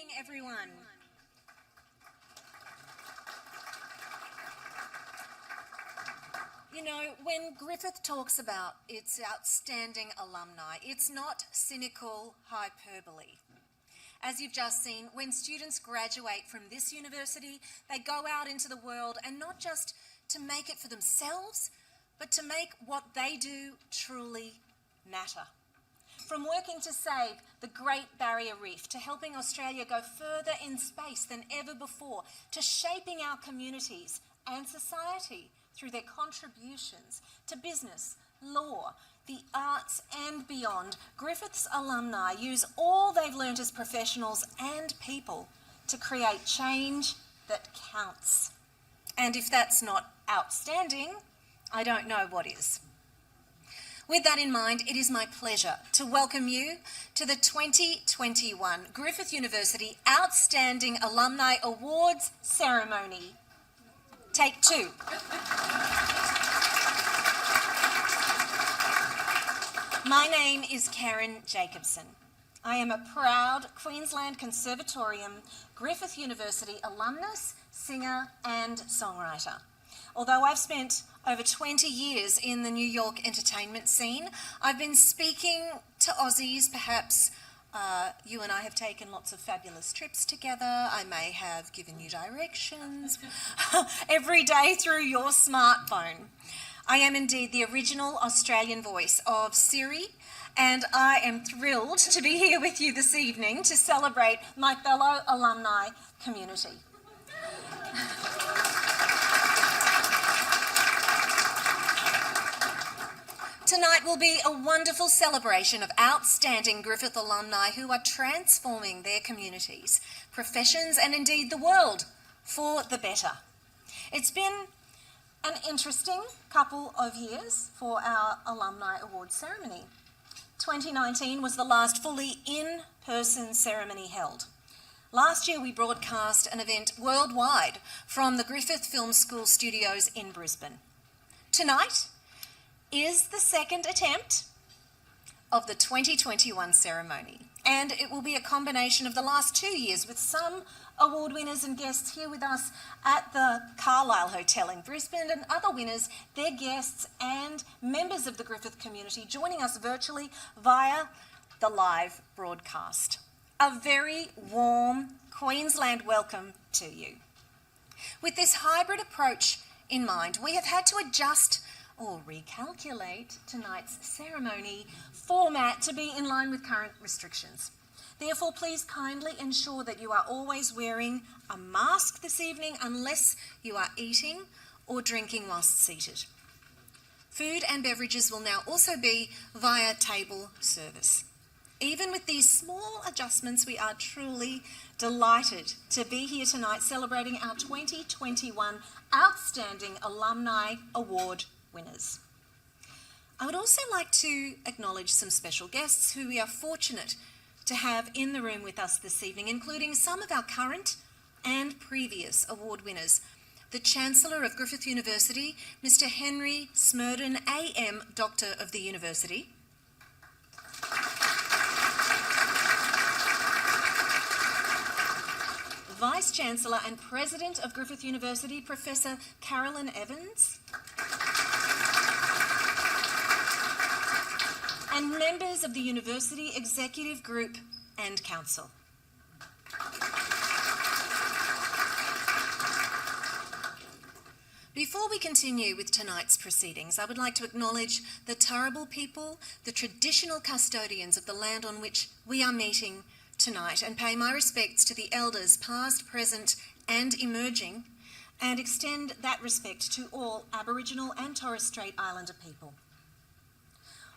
evening, everyone. You know, when Griffith talks about its outstanding alumni, it's not cynical hyperbole. As you've just seen, when students graduate from this university, they go out into the world and not just to make it for themselves, but to make what they do truly matter. From working to save the Great Barrier Reef, to helping Australia go further in space than ever before, to shaping our communities and society through their contributions to business, law, the arts and beyond, Griffith's alumni use all they've learned as professionals and people to create change that counts. And if that's not outstanding, I don't know what is. With that in mind, it is my pleasure to welcome you to the 2021 Griffith University Outstanding Alumni Awards ceremony. Take two. My name is Karen Jacobson. I am a proud Queensland Conservatorium Griffith University alumnus, singer and songwriter. Although I've spent over 20 years in the New York entertainment scene, I've been speaking to Aussies. Perhaps you and I have taken lots of fabulous trips together. I may have given you directions every day through your smartphone. I am indeed the original Australian voice of Siri, and I am thrilled to be here with you this evening to celebrate my fellow alumni community. Tonight will be a wonderful celebration of outstanding Griffith alumni who are transforming their communities, professions and indeed the world for the better. It's been an interesting couple of years for our Alumni Awards ceremony. 2019 was the last fully in-person ceremony held. Last year we broadcast an event worldwide from the Griffith Film School studios in Brisbane. Tonight is the second attempt of the 2021 ceremony, and it will be a combination of the last 2 years with some award winners and guests here with us at the Calile Hotel in Brisbane, and other winners, their guests and members of the Griffith community joining us virtually via the live broadcast. A very warm Queensland welcome to you. With this hybrid approach in mind, we have had to adjust or recalculate tonight's ceremony format to be in line with current restrictions. Therefore, please kindly ensure that you are always wearing a mask this evening unless you are eating or drinking whilst seated. Food and beverages will now also be via table service. Even with these small adjustments, we are truly delighted to be here tonight celebrating our 2021 Outstanding Alumni Award winners. I would also like to acknowledge some special guests who we are fortunate to have in the room with us this evening, including some of our current and previous award winners. The Chancellor of Griffith University, Mr. Henry Smurden, AM, Doctor of the University. Vice-Chancellor and President of Griffith University, Professor Caroline Evans. And members of the University Executive Group and Council. Before we continue with tonight's proceedings, I would like to acknowledge the Turrbal people, the traditional custodians of the land on which we are meeting tonight, and pay my respects to the elders past, present and emerging, and extend that respect to all Aboriginal and Torres Strait Islander people.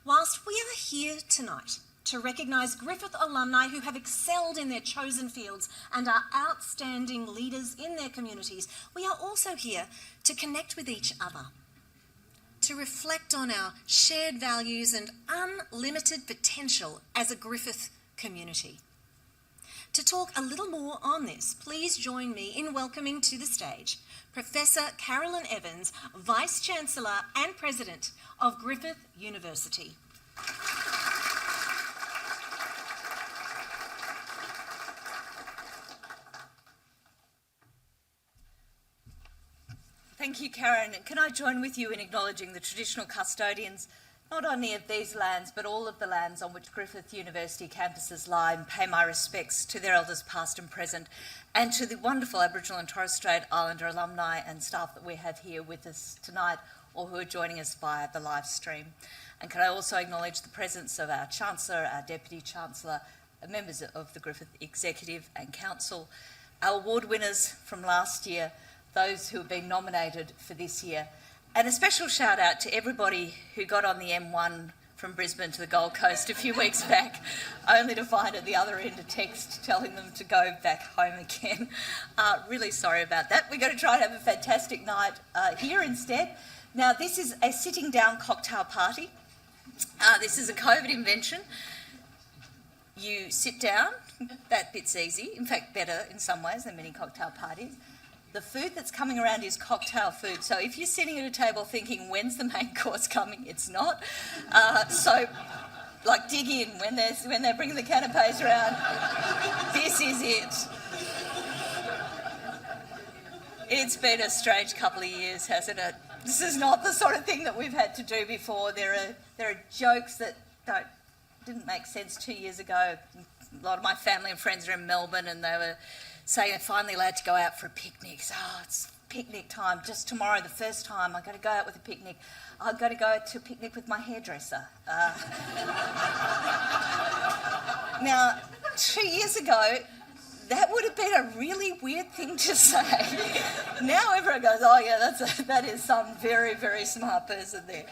Whilst we are here tonight to recognise Griffith alumni who have excelled in their chosen fields and are outstanding leaders in their communities, we are also here to connect with each other, to reflect on our shared values and unlimited potential as a Griffith community. To talk a little more on this, please join me in welcoming to the stage Professor Caroline Evans, Vice-Chancellor and President of Griffith University. Thank you, Karen. Can I join with you in acknowledging the traditional custodians, not only of these lands, but all of the lands on which Griffith University campuses lie, and pay my respects to their elders past and present, and to the wonderful Aboriginal and Torres Strait Islander alumni and staff that we have here with us tonight, or who are joining us via the live stream. And can I also acknowledge the presence of our Chancellor, our Deputy Chancellor, members of the Griffith Executive and Council, our award winners from last year, those who have been nominated for this year, and a special shout out to everybody who got on the M1 from Brisbane to the Gold Coast a few weeks back, only to find at the other end a text telling them to go back home again. Really sorry about that. We're going to try and have a fantastic night here instead. Now, this is a sitting down cocktail party. This is a COVID invention. You sit down, that bit's easy, in fact better in some ways than many cocktail parties. The food that's coming around is cocktail food, so if you're sitting at a table thinking, when's the main course coming, it's not. So, like, dig in when they're bringing the canapes around. This is it. It's been a strange couple of years, hasn't it? This is not the sort of thing that we've had to do before. There are jokes that didn't make sense 2 years ago. A lot of my family and friends are in Melbourne, and they were saying they're finally allowed to go out for a picnic. So, it's picnic time. Just tomorrow, the first time, I'm going to go out with a picnic. I'm going to go to a picnic with my hairdresser. Now, 2 years ago, that would have been a really weird thing to say. Now everyone goes, oh yeah, that is some very, very smart person there.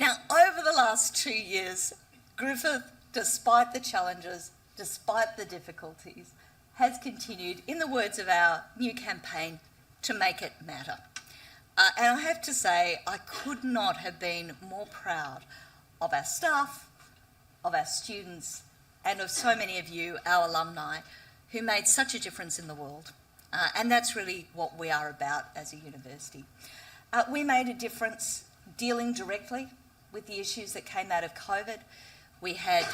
Now, over the last 2 years, Griffith, despite the challenges, despite the difficulties, has continued, in the words of our new campaign, to make it matter. And I have to say, I could not have been more proud of our staff, of our students, and of so many of you, our alumni, who made such a difference in the world. And that's really what we are about as a university. We made a difference dealing directly with the issues that came out of COVID. We had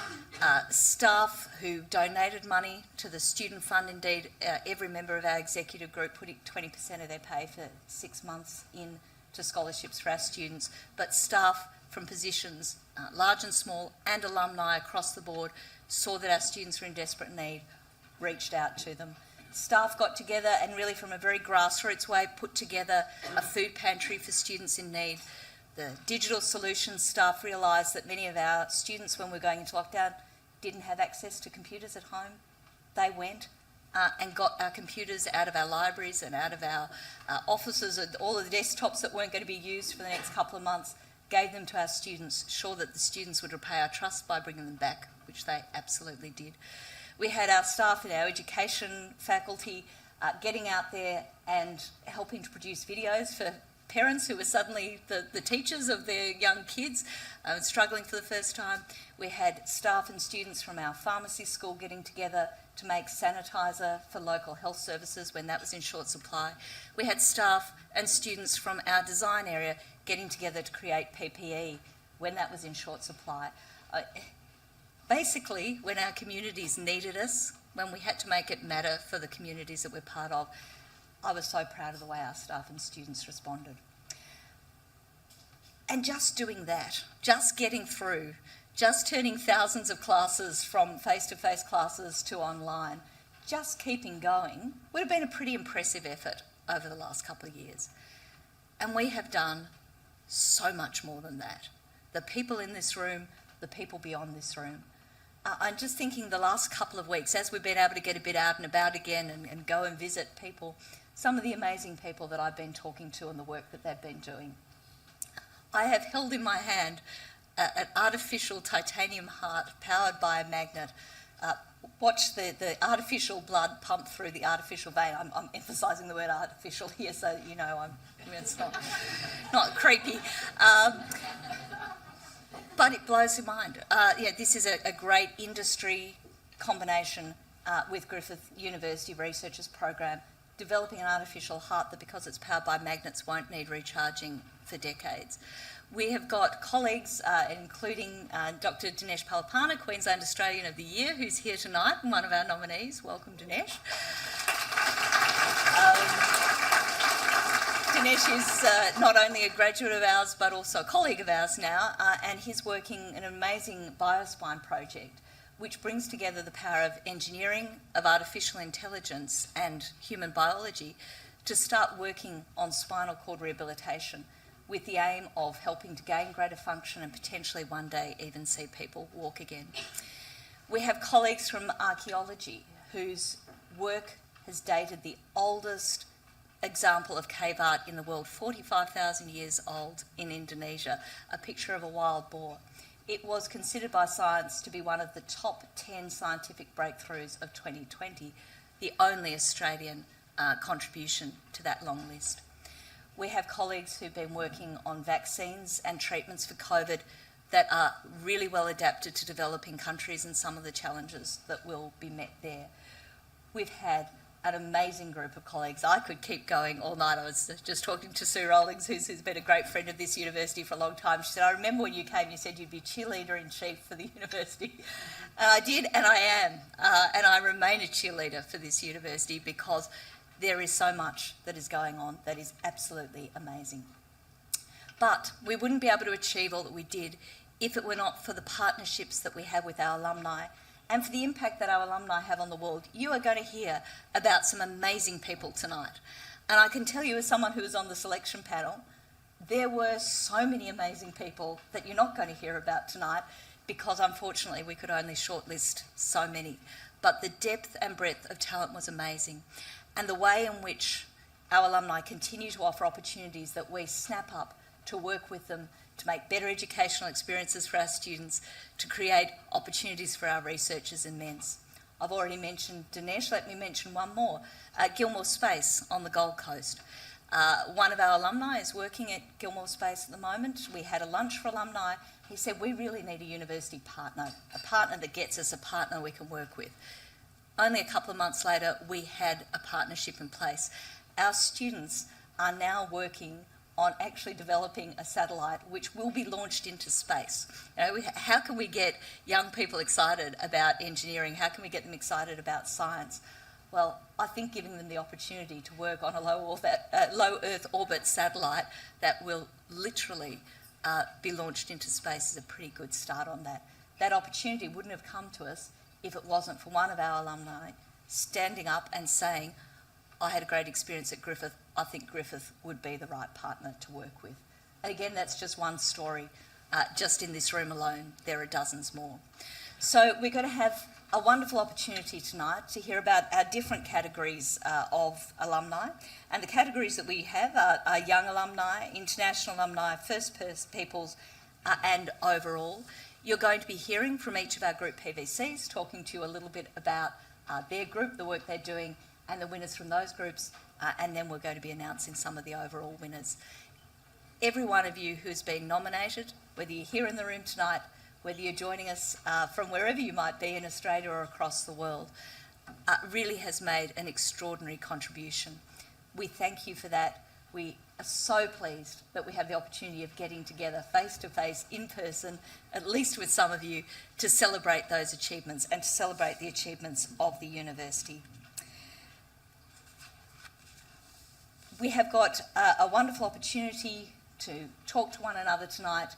staff who donated money to the student fund. Indeed, every member of our executive group put 20% of their pay for 6 months into scholarships for our students. But staff from positions, large and small, and alumni across the board, saw that our students were in desperate need, reached out to them. Staff got together and really from a very grassroots way put together a food pantry for students in need. The digital solutions staff realised that many of our students, when we were going into lockdown, didn't have access to computers at home. They went and got our computers out of our libraries and out of our offices, and all of the desktops that weren't going to be used for the next couple of months, gave them to our students, sure that the students would repay our trust by bringing them back, which they absolutely did. We had our staff in our education faculty getting out there and helping to produce videos for parents who were suddenly the teachers of their young kids, struggling for the first time. We had staff and students from our pharmacy school getting together to make sanitiser for local health services when that was in short supply. We had staff and students from our design area getting together to create PPE when that was in short supply. Basically, when our communities needed us, when we had to make it matter for the communities that we're part of, I was so proud of the way our staff and students responded. And just doing that, just getting through, just turning thousands of classes from face-to-face classes to online, just keeping going, would have been a pretty impressive effort over the last couple of years. And we have done so much more than that. The people in this room, the people beyond this room. I'm just thinking the last couple of weeks, as we've been able to get a bit out and about again and go and visit people, some of the amazing people that I've been talking to and the work that they've been doing. I have held in my hand an artificial titanium heart powered by a magnet. Watch the artificial blood pump through the artificial vein. I'm emphasising the word artificial here so you know it's not creepy. But it blows your mind. This is a great industry combination with Griffith University Researchers Program, developing an artificial heart that, because it's powered by magnets, won't need recharging for decades. We have got colleagues, including Dr. Dinesh Palipana, Queensland Australian of the Year, who's here tonight and one of our nominees. Welcome, Dinesh. Dinesh is not only a graduate of ours but also a colleague of ours now, and he's working an amazing biospine project which brings together the power of engineering, of artificial intelligence and human biology to start working on spinal cord rehabilitation with the aim of helping to gain greater function and potentially one day even see people walk again. We have colleagues from archaeology whose work has dated the oldest example of cave art in the world, 45,000 years old in Indonesia, a picture of a wild boar. It was considered by science to be one of the top 10 scientific breakthroughs of 2020, the only Australian contribution to that long list. We have colleagues who've been working on vaccines and treatments for COVID that are really well adapted to developing countries and some of the challenges that will be met there. We've had an amazing group of colleagues. I could keep going all night. I was just talking to Sue Rawlings, who's been a great friend of this university for a long time. She said, I remember when you came, you said you'd be cheerleader-in-chief for the university. And I did, and I am. And I remain a cheerleader for this university because there is so much that is going on that is absolutely amazing. But we wouldn't be able to achieve all that we did if it were not for the partnerships that we have with our alumni and for the impact that our alumni have on the world. You are going to hear about some amazing people tonight. And I can tell you, as someone who was on the selection panel, there were so many amazing people that you're not going to hear about tonight because unfortunately we could only shortlist so many. But the depth and breadth of talent was amazing. And the way in which our alumni continue to offer opportunities that we snap up to work with them, to make better educational experiences for our students, to create opportunities for our researchers immense. I've already mentioned Dinesh, let me mention one more. Gilmore Space on the Gold Coast. One of our alumni is working at Gilmore Space at the moment. We had a lunch for alumni. He said, we really need a university partner, a partner that gets us a partner we can work with. Only a couple of months later, we had a partnership in place. Our students are now working on actually developing a satellite which will be launched into space. You know, how can we get young people excited about engineering? How can we get them excited about science? Well, I think giving them the opportunity to work on a low Earth orbit satellite that will literally be launched into space is a pretty good start on that. That opportunity wouldn't have come to us if it wasn't for one of our alumni standing up and saying, I had a great experience at Griffith. I think Griffith would be the right partner to work with. And again, that's just one story. Just in this room alone, there are dozens more. So we're going to have a wonderful opportunity tonight to hear about our different categories of alumni. And the categories that we have are young alumni, international alumni, First Peoples, and overall. You're going to be hearing from each of our group PVCs, talking to you a little bit about their group, the work they're doing, and the winners from those groups, and then we're going to be announcing some of the overall winners. Every one of you who's been nominated, whether you're here in the room tonight, whether you're joining us from wherever you might be in Australia or across the world, really has made an extraordinary contribution. We thank you for that. We are so pleased that we have the opportunity of getting together face to face, in person, at least with some of you, to celebrate those achievements and to celebrate the achievements of the university. We have got a wonderful opportunity to talk to one another tonight.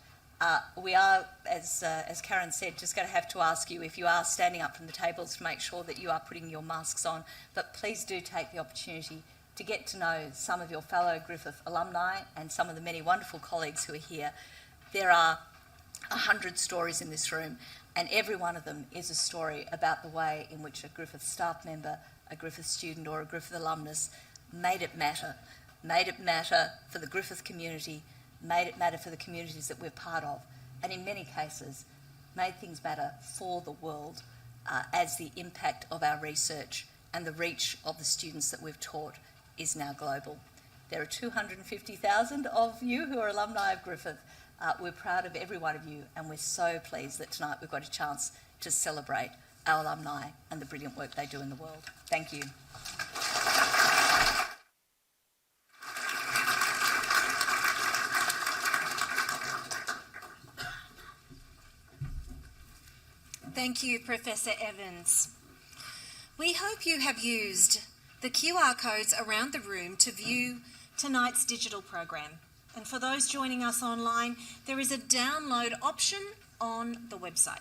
We are, as Karen said, just going to have to ask you if you are standing up from the tables to make sure that you are putting your masks on, but please do take the opportunity to get to know some of your fellow Griffith alumni and some of the many wonderful colleagues who are here. There are 100 stories in this room, and every one of them is a story about the way in which a Griffith staff member, a Griffith student or a Griffith alumnus made it matter for the Griffith community, made it matter for the communities that we're part of, and in many cases made things matter for the world as the impact of our research and the reach of the students that we've taught is now global. There are 250,000 of you who are alumni of Griffith. We're proud of every one of you, and we're so pleased that tonight we've got a chance to celebrate our alumni and the brilliant work they do in the world. Thank you. Thank you, Professor Evans. We hope you have used the QR codes around the room to view tonight's digital program. And for those joining us online, there is a download option on the website.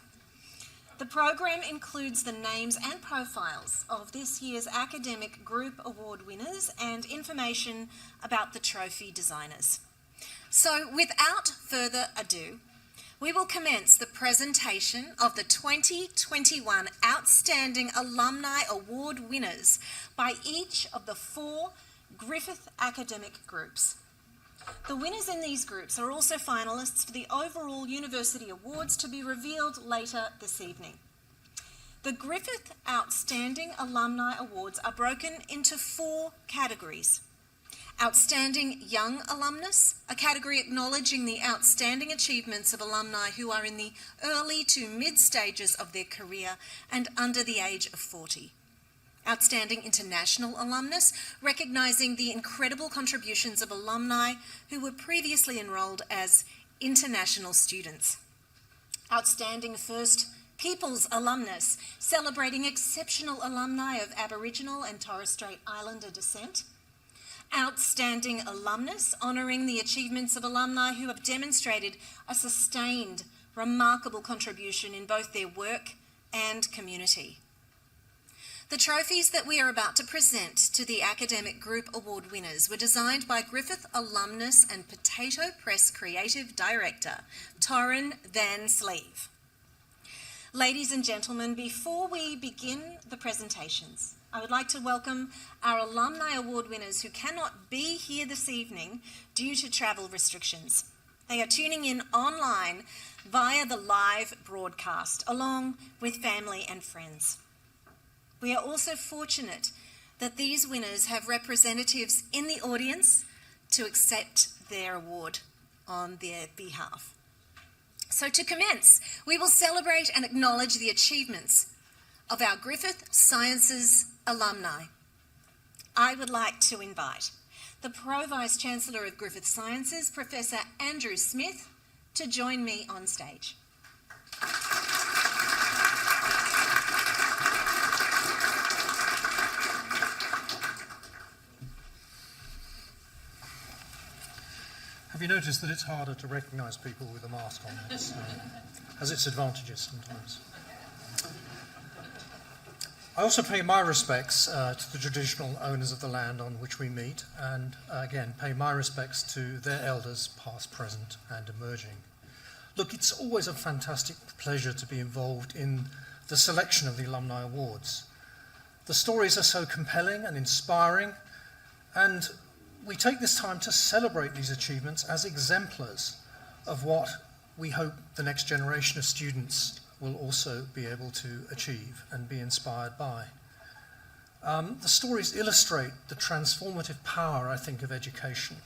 The program includes the names and profiles of this year's Academic Group Award winners and information about the trophy designers. So without further ado, we will commence the presentation of the 2021 Outstanding Alumni Award winners by each of the 4 Griffith academic groups. The winners in these groups are also finalists for the overall University Awards to be revealed later this evening. The Griffith Outstanding Alumni Awards are broken into 4 categories. Outstanding Young Alumnus, a category acknowledging the outstanding achievements of alumni who are in the early to mid stages of their career and under the age of 40. Outstanding International Alumnus, recognising the incredible contributions of alumni who were previously enrolled as international students. Outstanding First Peoples Alumnus, celebrating exceptional alumni of Aboriginal and Torres Strait Islander descent. Outstanding Alumnus, honouring the achievements of alumni who have demonstrated a sustained, remarkable contribution in both their work and community. The trophies that we are about to present to the Academic Group Award winners were designed by Griffith alumnus and Potato Press Creative Director, Torrin Van Sleeve. Ladies and gentlemen, before we begin the presentations, I would like to welcome our Alumni Award winners who cannot be here this evening due to travel restrictions. They are tuning in online via the live broadcast, along with family and friends. We are also fortunate that these winners have representatives in the audience to accept their award on their behalf. So to commence, we will celebrate and acknowledge the achievements of our Griffith Sciences alumni. I would like to invite the Pro-Vice Chancellor of Griffith Sciences, Professor Andrew Smith, to join me on stage. Have you noticed that it's harder to recognise people with a mask on? It has its advantages sometimes. I also pay my respects to the traditional owners of the land on which we meet, and again, pay my respects to their elders, past, present, and emerging. Look, it's always a fantastic pleasure to be involved in the selection of the Alumni Awards. The stories are so compelling and inspiring, and we take this time to celebrate these achievements as exemplars of what we hope the next generation of students will also be able to achieve and be inspired by. The stories illustrate the transformative power, I think, of education,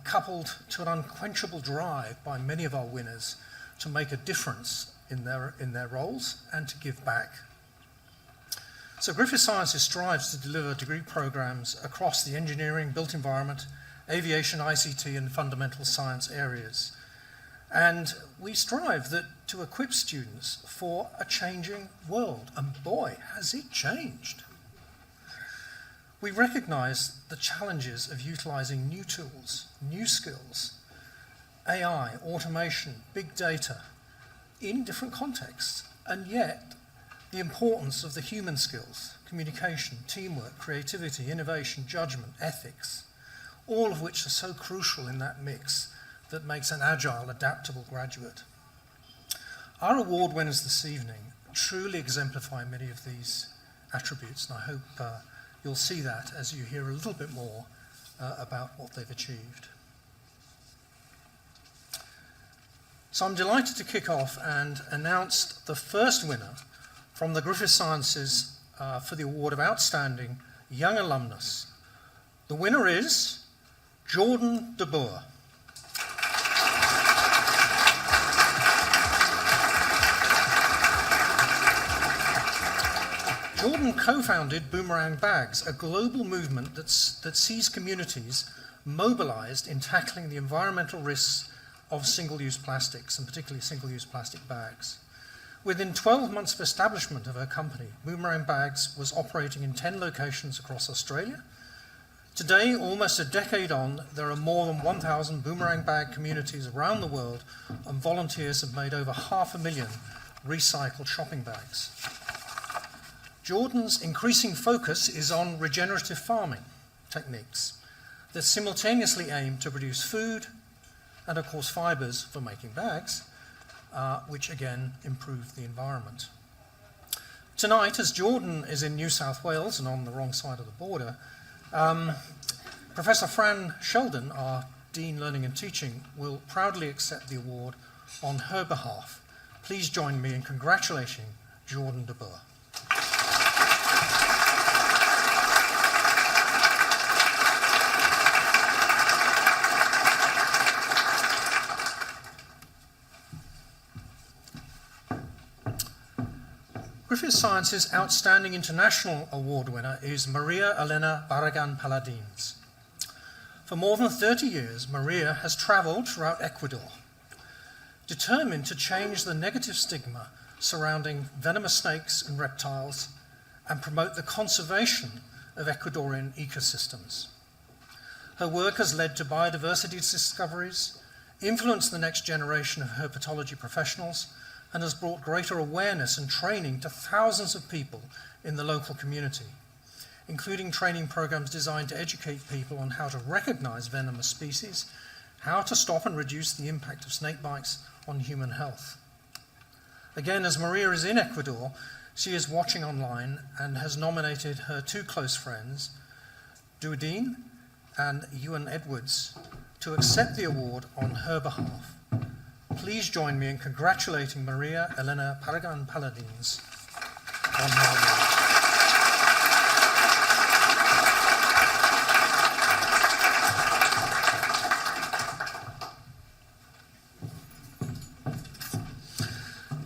coupled to an unquenchable drive by many of our winners to make a difference in their roles and to give back. So Griffith Sciences strives to deliver degree programs across the engineering, built environment, aviation, ICT, and fundamental science areas. And we strive to equip students for a changing world. And boy, has it changed. We recognise the challenges of utilising new tools, new skills, AI, automation, big data, in different contexts, and yet the importance of the human skills, communication, teamwork, creativity, innovation, judgment, ethics, all of which are so crucial in that mix that makes an agile, adaptable graduate. Our award winners this evening truly exemplify many of these attributes, and I hope you'll see that as you hear a little bit more about what they've achieved. So I'm delighted to kick off and announce the first winner from the Griffith Sciences for the award of Outstanding Young Alumnus. The winner is Jordan de Boer. Jordan co-founded Boomerang Bags, a global movement that sees communities mobilised in tackling the environmental risks of single-use plastics, and particularly single-use plastic bags. Within 12 months of establishment of her company, Boomerang Bags was operating in 10 locations across Australia, Today, almost a decade on, there are more than 1,000 boomerang bag communities around the world, and volunteers have made over 500,000 recycled shopping bags. Jordan's increasing focus is on regenerative farming techniques that simultaneously aim to produce food and, of course, fibres for making bags, which again improve the environment. Tonight, as Jordan is in New South Wales and on the wrong side of the border, Professor Fran Sheldon, our Dean Learning and Teaching, will proudly accept the award on her behalf. Please join me in congratulating Jordan de Boer. Griffith Science's Outstanding International Award winner is Maria Elena Barragan Paladins. For more than 30 years, Maria has travelled throughout Ecuador, determined to change the negative stigma surrounding venomous snakes and reptiles and promote the conservation of Ecuadorian ecosystems. Her work has led to biodiversity discoveries, influenced the next generation of herpetology professionals, and has brought greater awareness and training to thousands of people in the local community, including training programs designed to educate people on how to recognize venomous species, how to stop and reduce the impact of snake bites on human health. Again, as Maria is in Ecuador, she is watching online and has nominated her two close friends, Duadine and Ewan Edwards, to accept the award on her behalf. Please join me in congratulating Maria Elena Barragan Paladins on her award.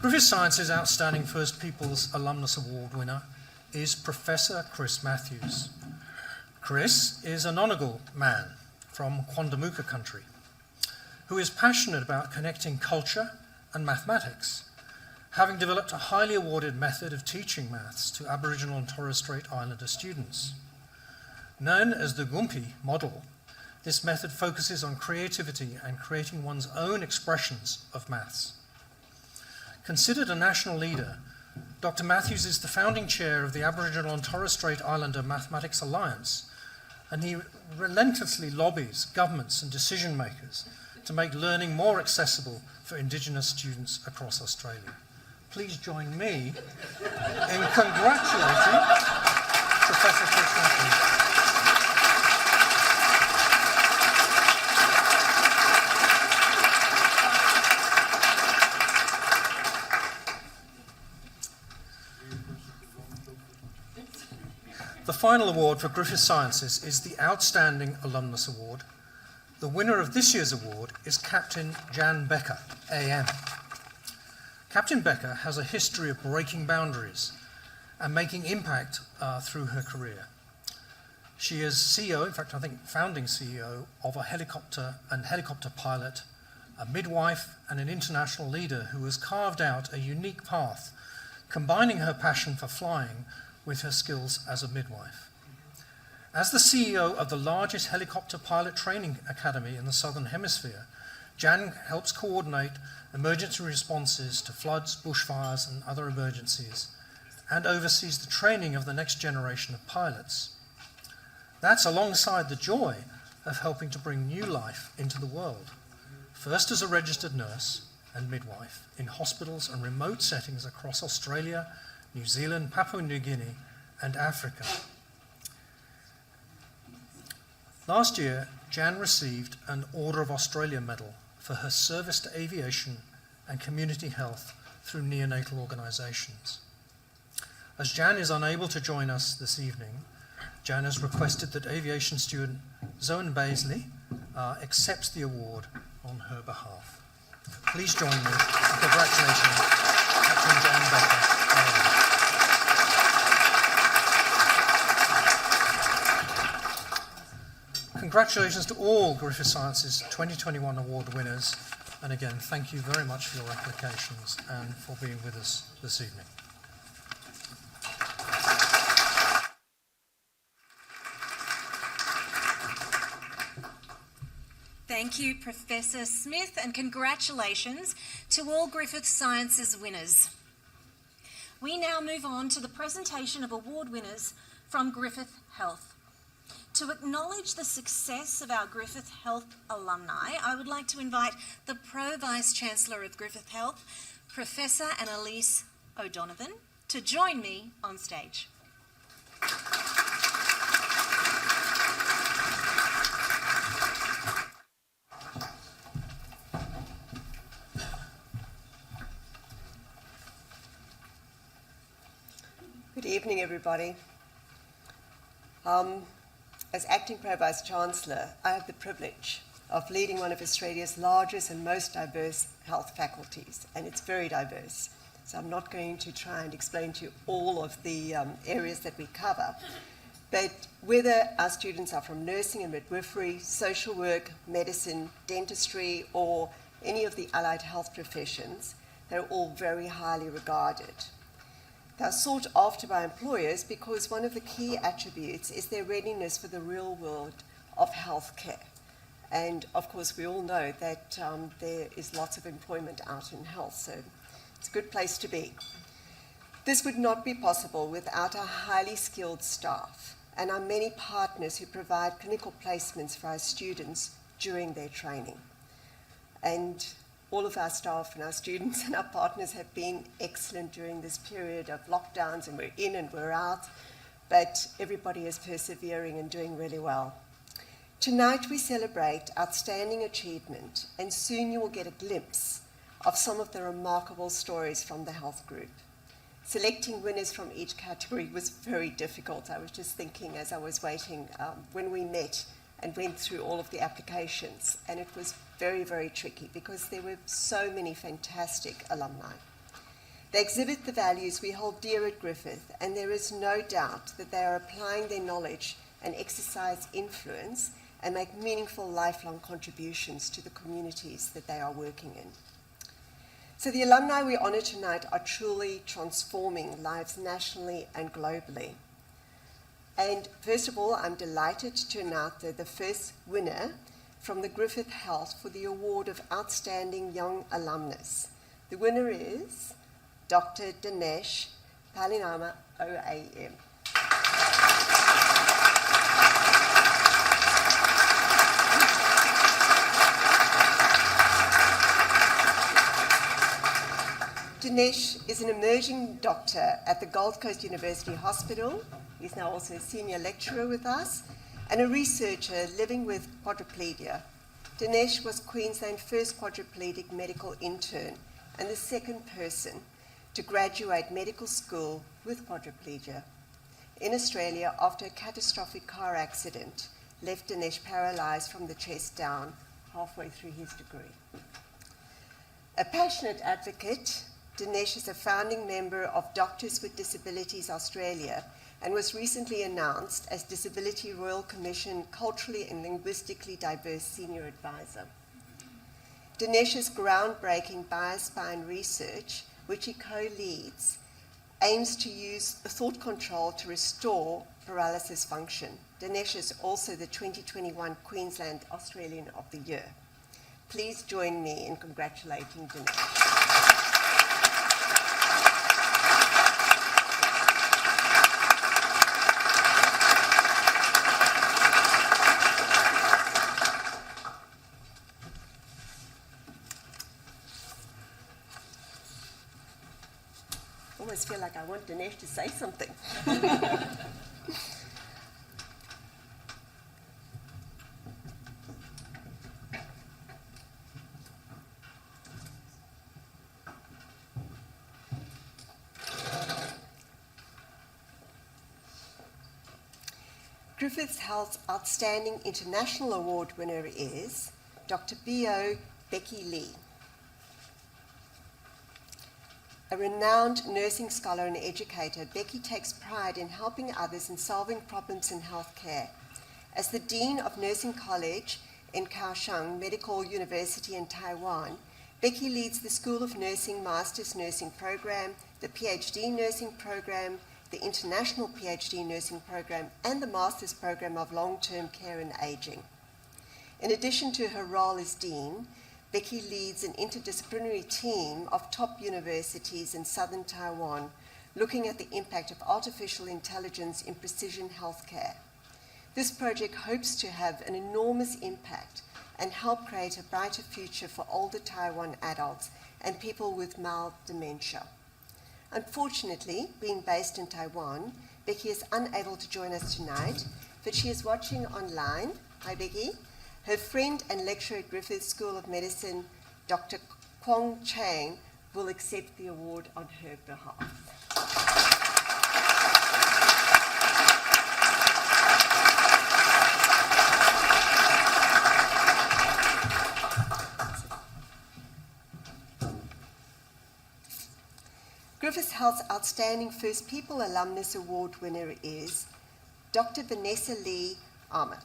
Griffith Science's Outstanding First Peoples Alumnus Award winner is Professor Chris Matthews. Chris is a Nonagal man from Quandamooka country, who is passionate about connecting culture and mathematics, having developed a highly awarded method of teaching maths to Aboriginal and Torres Strait Islander students. Known as the Gumpi model, this method focuses on creativity and creating one's own expressions of maths. Considered a national leader, Dr. Matthews is the founding chair of the Aboriginal and Torres Strait Islander Mathematics Alliance, and he relentlessly lobbies governments and decision makers to make learning more accessible for Indigenous students across Australia. Please join me in congratulating Professor Chris Matthews. The final award for Griffith Sciences is the Outstanding Alumnus Award. The winner of this year's award is Captain Jan Becker, AM. Captain Becker has a history of breaking boundaries and making impact through her career. She is CEO, in fact I think founding CEO, of a helicopter pilot, a midwife and an international leader who has carved out a unique path, combining her passion for flying with her skills as a midwife. As the CEO of the largest helicopter pilot training academy in the Southern Hemisphere, Jan helps coordinate emergency responses to floods, bushfires and other emergencies, and oversees the training of the next generation of pilots. That's alongside the joy of helping to bring new life into the world, first as a registered nurse and midwife in hospitals and remote settings across Australia, New Zealand, Papua New Guinea and Africa. Last year, Jan received an Order of Australia medal for her service to aviation and community health through neonatal organisations. As Jan is unable to join us this evening, Jan has requested that aviation student Zoan Baisley accepts the award on her behalf. Please join me in congratulating Captain Jan Becker. Congratulations to all Griffith Sciences 2021 award winners, and again, thank you very much for your applications and for being with us this evening. Thank you, Professor Smith, and congratulations to all Griffith Sciences winners. We now move on to the presentation of award winners from Griffith Health. To acknowledge the success of our Griffith Health alumni, I would like to invite the Pro-Vice-Chancellor of Griffith Health, Professor Annalise O'Donovan, to join me on stage. Good evening, everybody. As Acting Pro-Vice-Chancellor, I have the privilege of leading one of Australia's largest and most diverse health faculties, and it's very diverse. So I'm not going to try and explain to you all of the areas that we cover, but whether our students are from nursing and midwifery, social work, medicine, dentistry, or any of the allied health professions, they're all very highly regarded. They're sought after by employers because one of the key attributes is their readiness for the real world of healthcare. And of course, we all know that there is lots of employment out in health, so it's a good place to be. This would not be possible without our highly skilled staff and our many partners who provide clinical placements for our students during their training. And all of our staff and our students and our partners have been excellent during this period of lockdowns, and we're in and we're out, but everybody is persevering and doing really well. Tonight we celebrate outstanding achievement, and soon you will get a glimpse of some of the remarkable stories from the health group. Selecting winners from each category was very difficult. I was just thinking as I was waiting when we met and went through all of the applications, and it was very, very tricky because there were so many fantastic alumni. They exhibit the values we hold dear at Griffith, and there is no doubt that they are applying their knowledge and exercise influence and make meaningful lifelong contributions to the communities that they are working in. So the alumni we honour tonight are truly transforming lives nationally and globally. And first of all, I'm delighted to announce the first winner from the Griffith Health for the award of Outstanding Young Alumnus. The winner is Dr. Dinesh Palinam, OAM. Dinesh is an emerging doctor at the Gold Coast University Hospital. He's now also a senior lecturer with us and a researcher living with quadriplegia. Dinesh was Queensland's first quadriplegic medical intern and the second person to graduate medical school with quadriplegia. In Australia, after a catastrophic car accident, left Dinesh paralysed from the chest down halfway through his degree. A passionate advocate, Dinesh is a founding member of Doctors with Disabilities Australia and was recently announced as Disability Royal Commission Culturally and Linguistically Diverse Senior Advisor. Dinesh's groundbreaking biospine research, which he co-leads, aims to use thought control to restore paralysis function. Dinesh is also the 2021 Queensland Australian of the Year. Please join me in congratulating Dinesh. I almost feel like I want Dinesh to say something. Griffith Health's Outstanding International Award winner is Dr. B.O. Becky Lee. A renowned nursing scholar and educator, Becky takes pride in helping others and solving problems in healthcare. As the Dean of Nursing College in Kaohsiung Medical University in Taiwan, Becky leads the School of Nursing Master's Nursing Program, the PhD Nursing Program, the International PhD Nursing Program, and the Master's Program of Long-Term Care and Aging. In addition to her role as Dean, Becky leads an interdisciplinary team of top universities in southern Taiwan looking at the impact of artificial intelligence in precision healthcare. This project hopes to have an enormous impact and help create a brighter future for older Taiwan adults and people with mild dementia. Unfortunately, being based in Taiwan, Becky is unable to join us tonight, but she is watching online. Hi, Becky. Her friend and lecturer at Griffith School of Medicine, Dr. Kwong Chang, will accept the award on her behalf. Griffith Health's Outstanding First People Alumnus Award winner is Dr. Vanessa Lee, Ahmed.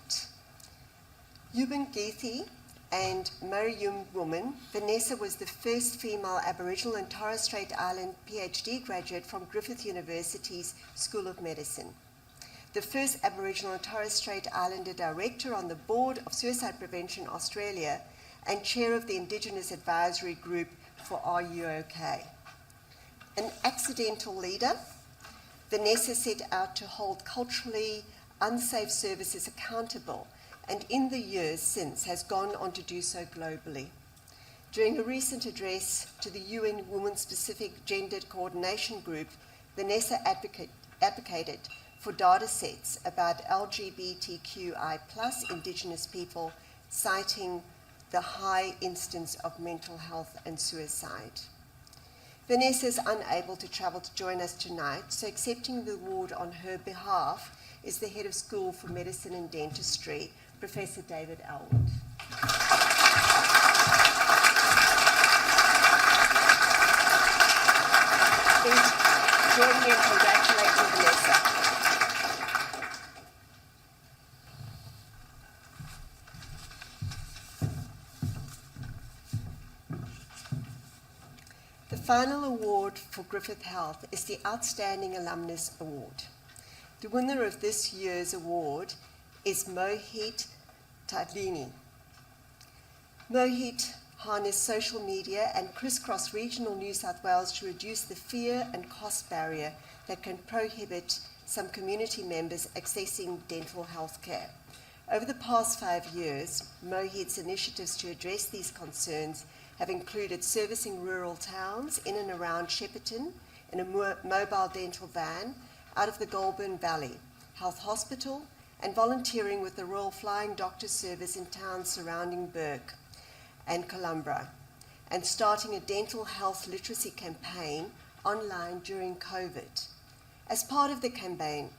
Yuban Geethi and Mariam woman, Vanessa was the first female Aboriginal and Torres Strait Island PhD graduate from Griffith University's School of Medicine. The first Aboriginal and Torres Strait Islander director on the board of Suicide Prevention Australia and chair of the Indigenous Advisory Group for Are You OK? An accidental leader, Vanessa set out to hold culturally unsafe services accountable and in the years since has gone on to do so globally. During a recent address to the UN Women-Specific Gendered Coordination Group, Vanessa advocated for data sets about LGBTQI+ Indigenous people, citing the high instance of mental health and suicide. Vanessa is unable to travel to join us tonight, so accepting the award on her behalf is the Head of School for Medicine and Dentistry, Professor David Elwood. Please join me in congratulating Vanessa. The final award for Griffith Health is the Outstanding Alumnus Award. The winner of this year's award is Mohit Tadlini. Mohit harnessed social media and crisscrossed regional New South Wales to reduce the fear and cost barrier that can prohibit some community members accessing dental health care. Over the past 5 years, Mohit's initiatives to address these concerns have included servicing rural towns in and around Shepparton in a mobile dental van out of the Goulburn Valley Health Hospital and volunteering with the Royal Flying Doctor Service in towns surrounding Burke and Columbra, and starting a dental health literacy campaign online during COVID. As part of the campaign,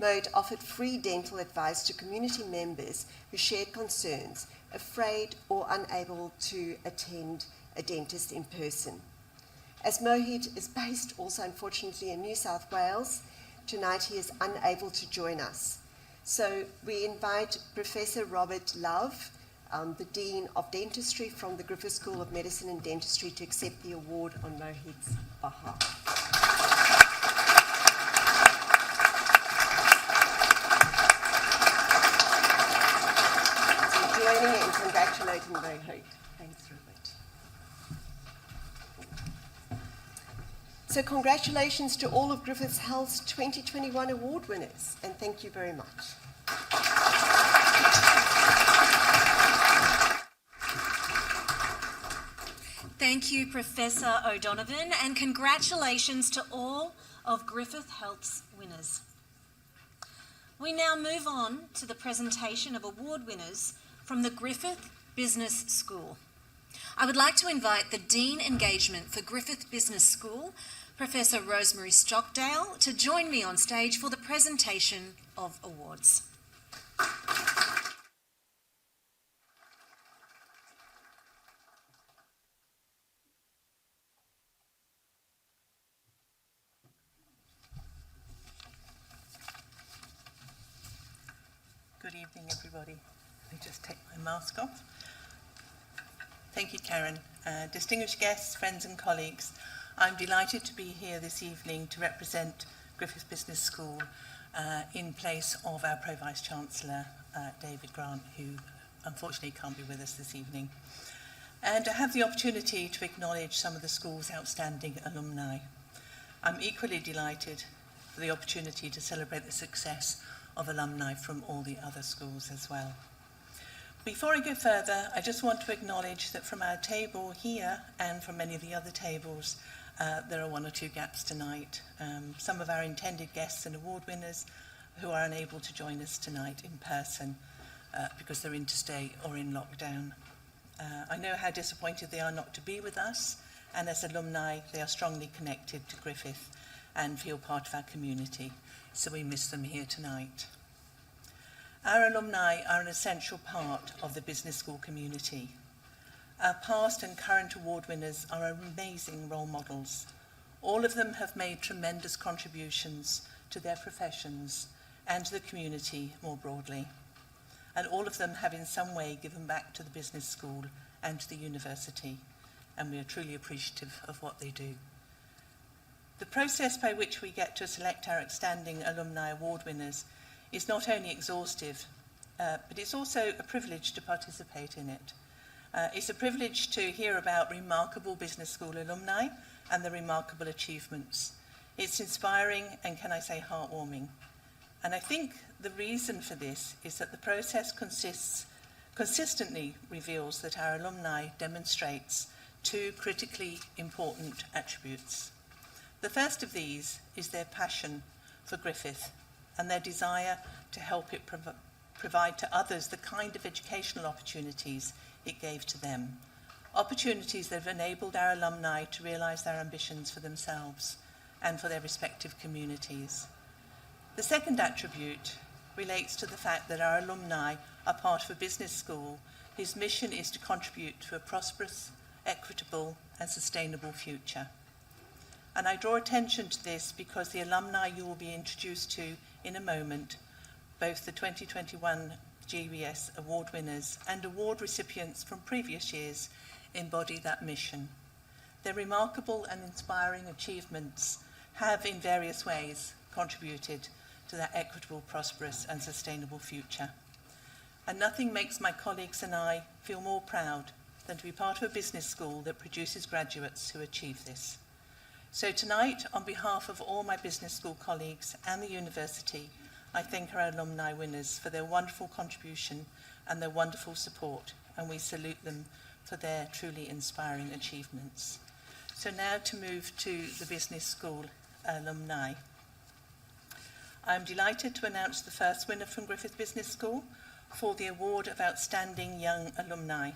Mohit offered free dental advice to community members who shared concerns, afraid or unable to attend a dentist in person. As Mohit is based also unfortunately in New South Wales, tonight he is unable to join us. So we invite Professor Robert Love, the Dean of Dentistry from the Griffith School of Medicine and Dentistry, to accept the award on Mohit's behalf. Joining and congratulating Mohit. Thanks, Robert. So congratulations to all of Griffith Health's 2021 award winners, and thank you very much. Thank you, Professor O'Donovan, and congratulations to all of Griffith Health's winners. We now move on to the presentation of award winners from the Griffith Business School. I would like to invite the Dean Engagement for Griffith Business School, Professor Rosemary Strockdale, to join me on stage for the presentation of awards. Good evening, everybody. Let me just take my mask off. Thank you, Karen. Distinguished guests, friends and colleagues, I'm delighted to be here this evening to represent Griffith Business School in place of our Pro-Vice-Chancellor, David Grant, who unfortunately can't be with us this evening, and to have the opportunity to acknowledge some of the school's outstanding alumni. I'm equally delighted for the opportunity to celebrate the success of alumni from all the other schools as well. Before I go further, I just want to acknowledge that from our table here and from many of the other tables, there are one or two gaps tonight. Some of our intended guests and award winners who are unable to join us tonight in person because they're interstate or in lockdown. I know how disappointed they are not to be with us, and as alumni, they are strongly connected to Griffith and feel part of our community, so we miss them here tonight. Our alumni are an essential part of the business school community. Our past and current award winners are amazing role models. All of them have made tremendous contributions to their professions and to the community more broadly. And all of them have in some way given back to the business school and to the university, and we are truly appreciative of what they do. The process by which we get to select our outstanding alumni award winners is not only exhaustive, but it's also a privilege to participate in it. It's a privilege to hear about remarkable business school alumni and their remarkable achievements. It's inspiring and, can I say, heartwarming. And I think the reason for this is that the process consistently reveals that our alumni demonstrates two critically important attributes. The first of these is their passion for Griffith and their desire to help it provide to others the kind of educational opportunities it gave to them. Opportunities that have enabled our alumni to realise their ambitions for themselves and for their respective communities. The second attribute relates to the fact that our alumni are part of a business school whose mission is to contribute to a prosperous, equitable and sustainable future. And I draw attention to this because the alumni you will be introduced to in a moment, both the 2021 GBS award winners and award recipients from previous years, embody that mission. Their remarkable and inspiring achievements have in various ways contributed to that equitable, prosperous and sustainable future. And nothing makes my colleagues and I feel more proud than to be part of a business school that produces graduates who achieve this. So tonight, on behalf of all my business school colleagues and the university, I thank our alumni winners for their wonderful contribution and their wonderful support, and we salute them for their truly inspiring achievements. So now to move to the business school alumni. I'm delighted to announce the first winner from Griffith Business School for the Award of Outstanding Young Alumni.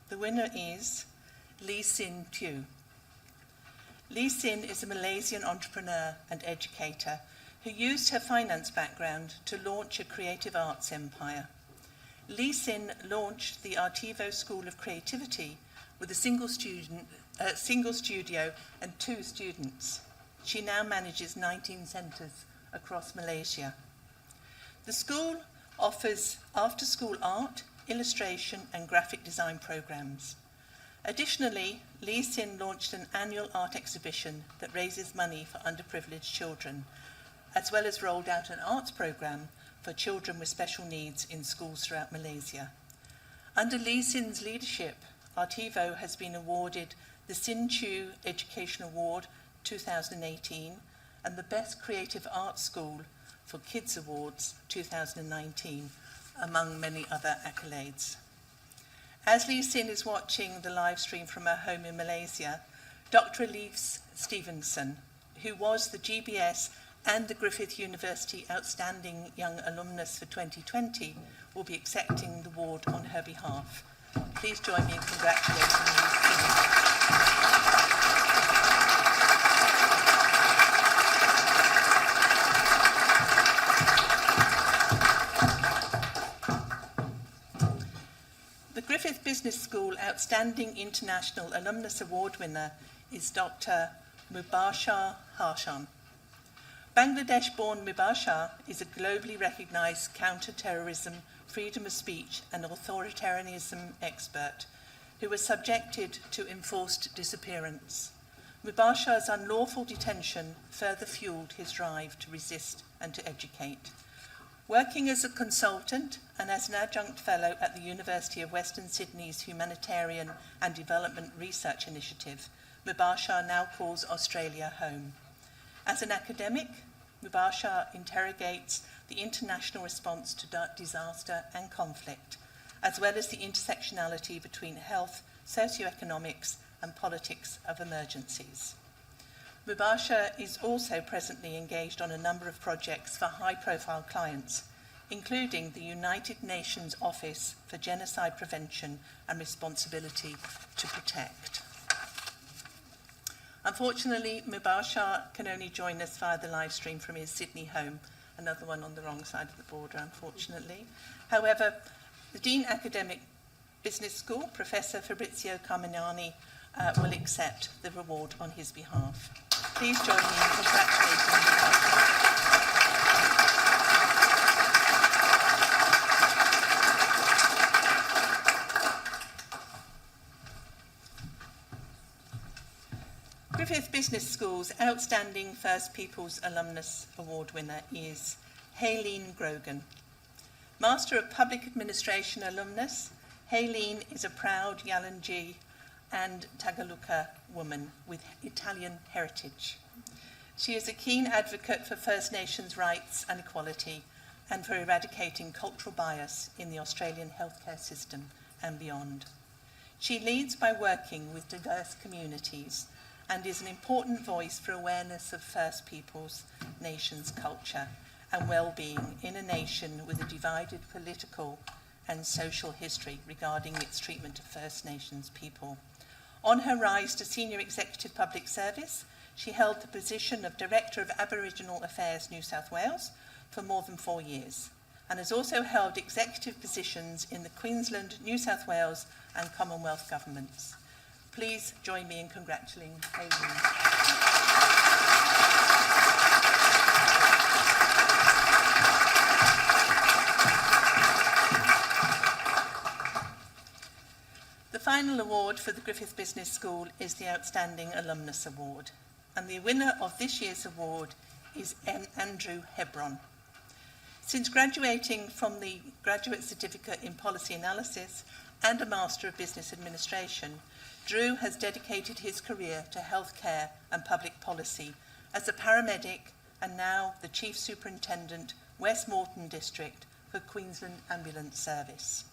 The winner is Lee Sin Pugh. Lee Sin is a Malaysian entrepreneur and educator who used her finance background to launch a creative arts empire. Lee Sin launched the Artivo School of Creativity with a single studio and 2 students. She now manages 19 centres across Malaysia. The school offers after-school art, illustration and graphic design programs. Additionally, Lee Sin launched an annual art exhibition that raises money for underprivileged children, as well as rolled out an arts program for children with special needs in schools throughout Malaysia. Under Lee Sin's leadership, Artivo has been awarded the Sin Chu Education Award 2018 and the Best Creative Arts School for Kids Awards 2019, among many other accolades. As Lee Sin is watching the live stream from her home in Malaysia, Dr. Elise Stevenson, who was the GBS and the Griffith University Outstanding Young Alumnus for 2020, will be accepting the award on her behalf. Please join me in congratulating Lee Sin. The Griffith Business School Outstanding International Alumnus Award winner is Dr. Mubashir Harshan. Bangladesh-born Mubashir is a globally recognised counter-terrorism, freedom of speech and authoritarianism expert who was subjected to enforced disappearance. Mubashir's unlawful detention further fuelled his drive to resist and to educate. Working as a consultant and as an adjunct fellow at the University of Western Sydney's Humanitarian and Development Research Initiative, Mubashir now calls Australia home. As an academic, Mubashir interrogates the international response to disaster and conflict, as well as the intersectionality between health, socioeconomics, and politics of emergencies. Mubashir is also presently engaged on a number of projects for high-profile clients, including the United Nations Office for Genocide Prevention and Responsibility to Protect. Unfortunately, Mubashir can only join us via the live stream from his Sydney home, another one on the wrong side of the border, unfortunately. However, the Dean Academic Business School, Professor Fabrizio Carmignani, will accept the reward on his behalf. Please join me in congratulating Mubashir. Griffith Business School's Outstanding First People's Alumnus Award winner is Hailene Grogan. Master of Public Administration alumnus, Haylene is a proud Yalanji and Tagaluka woman with Italian heritage. She is a keen advocate for First Nations rights and equality and for eradicating cultural bias in the Australian healthcare system and beyond. She leads by working with diverse communities and is an important voice for awareness of First Peoples Nations culture and well-being in a nation with a divided political and social history regarding its treatment of First Nations people. On her rise to Senior Executive Public Service, she held the position of Director of Aboriginal Affairs New South Wales for more than 4 years, and has also held executive positions in the Queensland, New South Wales and Commonwealth governments. Please join me in congratulating Haylene. The final award for the Griffith Business School is the Outstanding Alumnus Award, and the winner of this year's award is Andrew Hebron. Since graduating from the Graduate Certificate in Policy Analysis and a Master of Business Administration, Drew has dedicated his career to healthcare and public policy as a paramedic and now the Chief Superintendent, West Moreton District for Queensland Ambulance Service.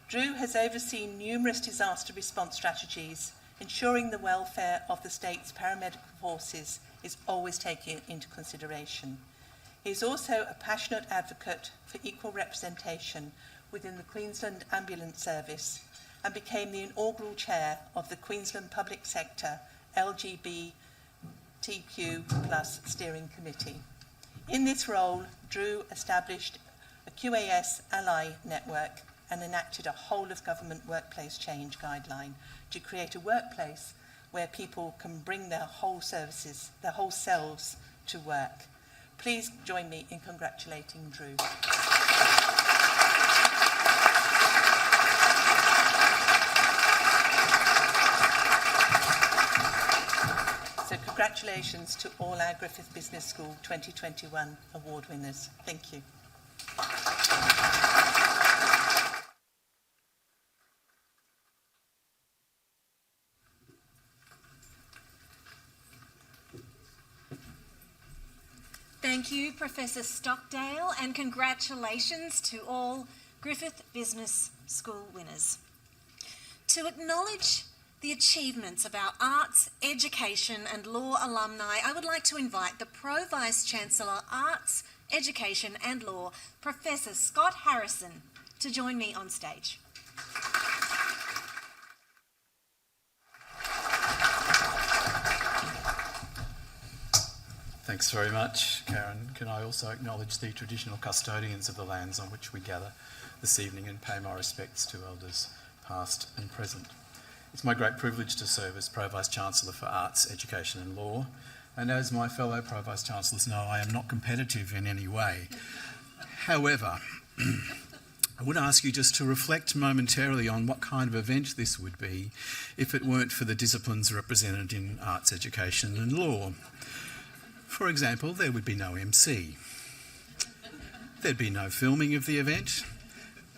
Drew has overseen numerous disaster response strategies, ensuring the welfare of the state's paramedical forces is always taken into consideration. He is also a passionate advocate for equal representation within the Queensland Ambulance Service and became the inaugural chair of the Queensland Public Sector LGBTQ+ Steering Committee. In this role, Drew established a QAS ally network and enacted a whole-of-government workplace change guideline to create a workplace where people can bring their whole services, their whole selves to work. Please join me in congratulating Drew. So congratulations to all our Griffith Business School 2021 award winners. Thank you. Thank you, Professor Strockdale, and congratulations to all Griffith Business School winners. To acknowledge the achievements of our arts, education and law alumni, I would like to invite the Pro-Vice-Chancellor, Arts, Education and Law, Professor Scott Harrison, to join me on stage. Thanks very much, Karen. Can I also acknowledge the traditional custodians of the lands on which we gather this evening and pay my respects to elders past and present. It's my great privilege to serve as Pro-Vice-Chancellor for Arts, Education and Law, and as my fellow Pro-Vice-Chancellors know, I am not competitive in any way. However, I would ask you just to reflect momentarily on what kind of event this would be if it weren't for the disciplines represented in arts, education and law. For example, there would be no MC. There'd be no filming of the event.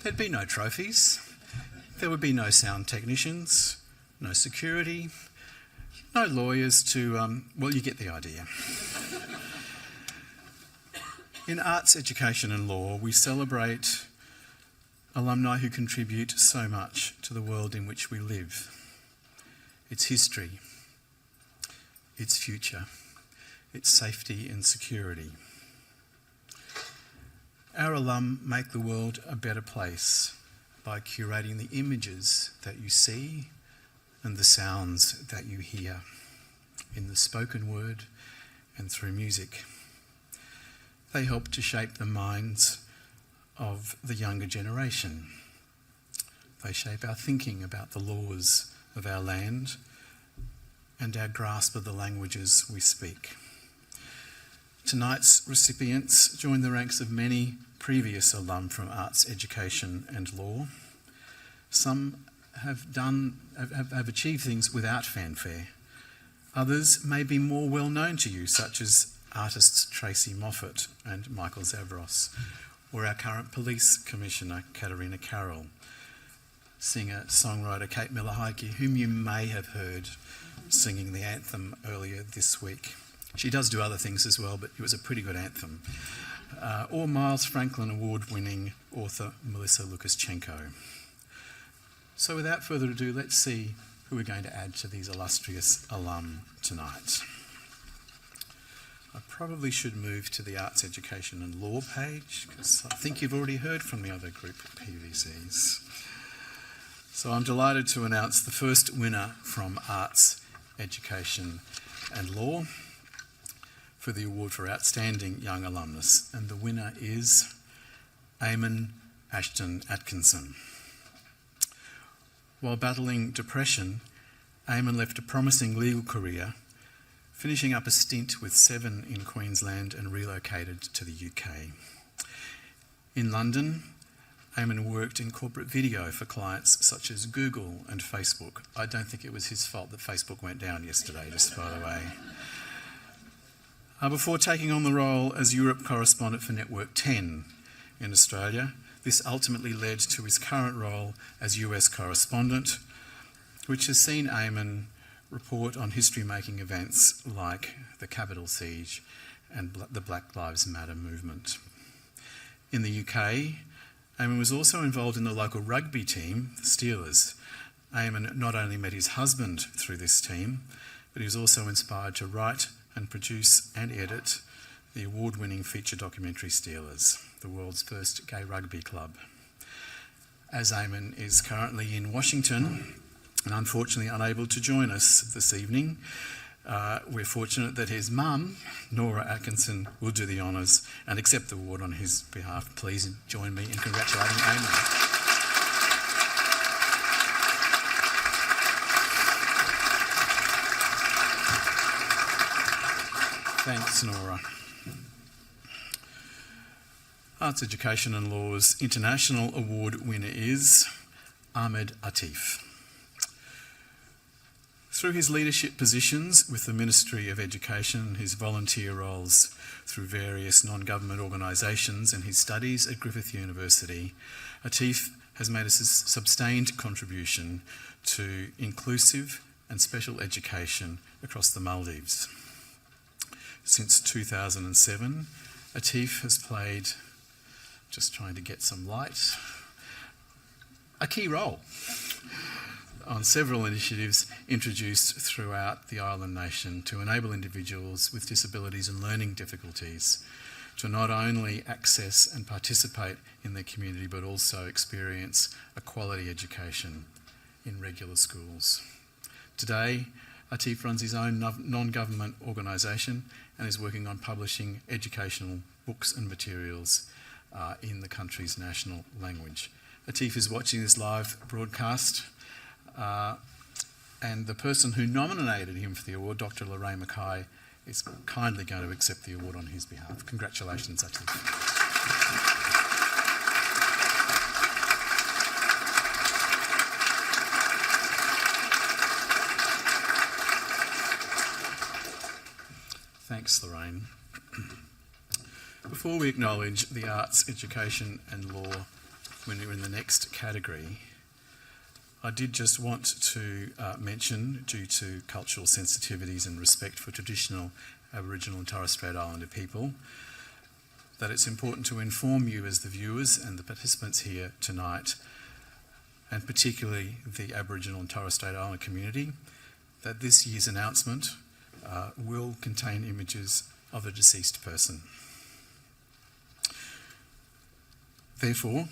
There'd be no trophies. There would be no sound technicians, no security, no lawyers to, well, you get the idea. In arts, education and law, we celebrate alumni who contribute so much to the world in which we live. Its history, its future, its safety and security. Our alum make the world a better place by curating the images that you see and the sounds that you hear in the spoken word and through music. They help to shape the minds of the younger generation. They shape our thinking about the laws of our land and our grasp of the languages we speak. Tonight's recipients join the ranks of many previous alum from arts, education and law. Some have achieved things without fanfare. Others may be more well known to you, such as artists Tracy Moffat and Michael Zavros, or our current Police Commissioner Katarina Carroll, singer-songwriter Kate Miller-Heidke, whom you may have heard singing the anthem earlier this week. She does do other things as well, but it was a pretty good anthem. Or Miles Franklin Award-winning author Melissa Lukaschenko. So without further ado, let's see who we're going to add to these illustrious alum tonight. I probably should move to the Arts, Education and Law page, because I think you've already heard from the other group PVCs. So I'm delighted to announce the first winner from Arts, Education and Law for the award for Outstanding Young Alumnus, and the winner is Eamon Ashton Atkinson. While battling depression, Eamon left a promising legal career, finishing up a stint with Seven in Queensland and relocated to the UK. In London, Eamon worked in corporate video for clients such as Google and Facebook. I don't think it was his fault that Facebook went down yesterday, just by the way. Before taking on the role as Europe correspondent for Network 10 in Australia, this ultimately led to his current role as US correspondent, which has seen Eamon report on history-making events like the Capitol Siege and the Black Lives Matter movement. In the UK, Eamon was also involved in the local rugby team, the Steelers. Eamon not only met his husband through this team, but he was also inspired to write and produce and edit the award-winning feature documentary Steelers, the world's first gay rugby club. As Eamon is currently in Washington and unfortunately unable to join us this evening, we're fortunate that his mum, Nora Atkinson, will do the honours and accept the award on his behalf. Please join me in congratulating Eamon. Thanks, Nora. Arts, Education and Law's International Award winner is Ahmed Atif. Through his leadership positions with the Ministry of Education, his volunteer roles through various non-government organisations and his studies at Griffith University, Atif has made a sustained contribution to inclusive and special education across the Maldives. Since 2007, Atif has played, just trying to get some light, a key role on several initiatives introduced throughout the island nation to enable individuals with disabilities and learning difficulties to not only access and participate in their community but also experience a quality education in regular schools. Today, Atif runs his own non-government organisation and is working on publishing educational books and materials in the country's national language. Atif is watching this live broadcast, and the person who nominated him for the award, Dr. Lorraine Mackay, is kindly going to accept the award on his behalf. Congratulations, Atif. Thanks, Lorraine. Before we acknowledge the arts, education and law winner in the next category, I did just want to mention, due to cultural sensitivities and respect for traditional Aboriginal and Torres Strait Islander people, that it's important to inform you as the viewers and the participants here tonight, and particularly the Aboriginal and Torres Strait Islander community, that this year's announcement will contain images of a deceased person. Therefore,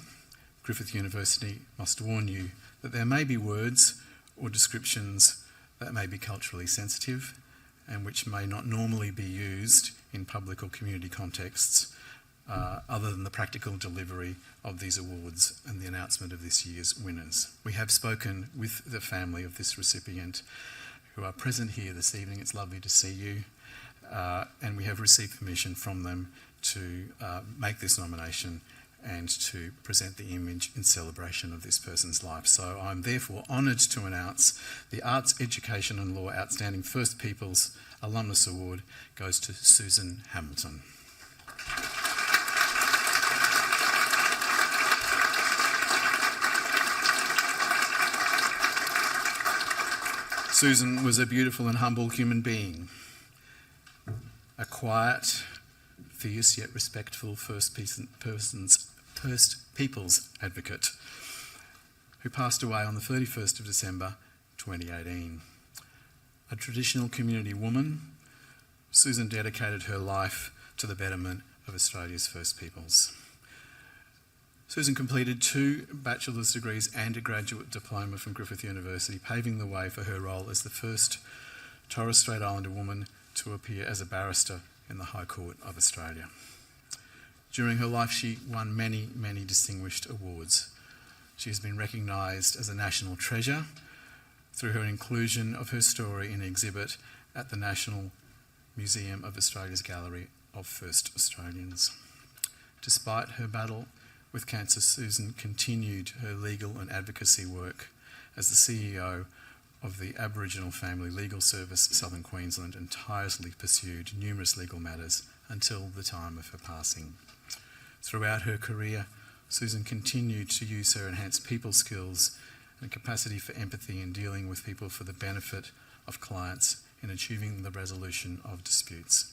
Griffith University must warn you that there may be words or descriptions that may be culturally sensitive and which may not normally be used in public or community contexts other than the practical delivery of these awards and the announcement of this year's winners. We have spoken with the family of this recipient who are present here this evening. It's lovely to see you. And we have received permission from them to make this nomination and to present the image in celebration of this person's life. So I'm therefore honoured to announce the Arts, Education and Law Outstanding First Peoples Alumnus Award goes to Susan Hamilton. Susan was a beautiful and humble human being, a quiet, fierce yet respectful First Peoples advocate who passed away on the 31st of December 2018. A traditional community woman, Susan dedicated her life to the betterment of Australia's First Peoples. Susan completed 2 bachelor's degrees and a graduate diploma from Griffith University, paving the way for her role as the first Torres Strait Islander woman to appear as a barrister in the High Court of Australia. During her life, she won many, many distinguished awards. She has been recognised as a national treasure through her inclusion of her story in an exhibit at the National Museum of Australia's Gallery of First Australians. Despite her battle with cancer, Susan continued her legal and advocacy work as the CEO of the Aboriginal Family Legal Service Southern Queensland and tirelessly pursued numerous legal matters until the time of her passing. Throughout her career, Susan continued to use her enhanced people skills and capacity for empathy in dealing with people for the benefit of clients in achieving the resolution of disputes.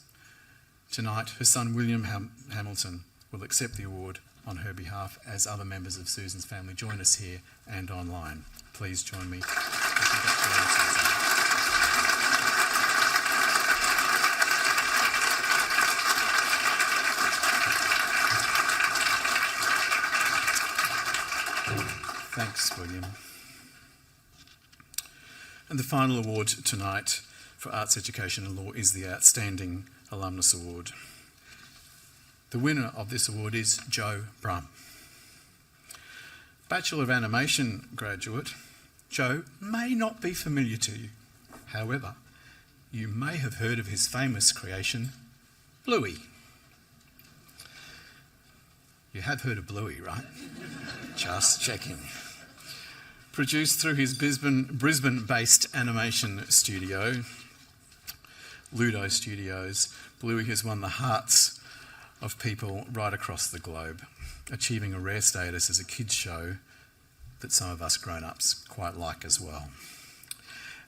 Tonight, her son William Hamilton will accept the award on her behalf as other members of Susan's family join us here and online. Please join me. Thanks, William. And the final award tonight for Arts, Education and Law is the Outstanding Alumnus Award. The winner of this award is Joe Brum. Bachelor of Animation graduate, Joe may not be familiar to you. However, you may have heard of his famous creation, Bluey. You have heard of Bluey, right? Just checking. Produced through his Brisbane-based animation studio, Ludo Studios, Bluey has won the hearts of people right across the globe, achieving a rare status as a kids' show that some of us grown-ups quite like as well.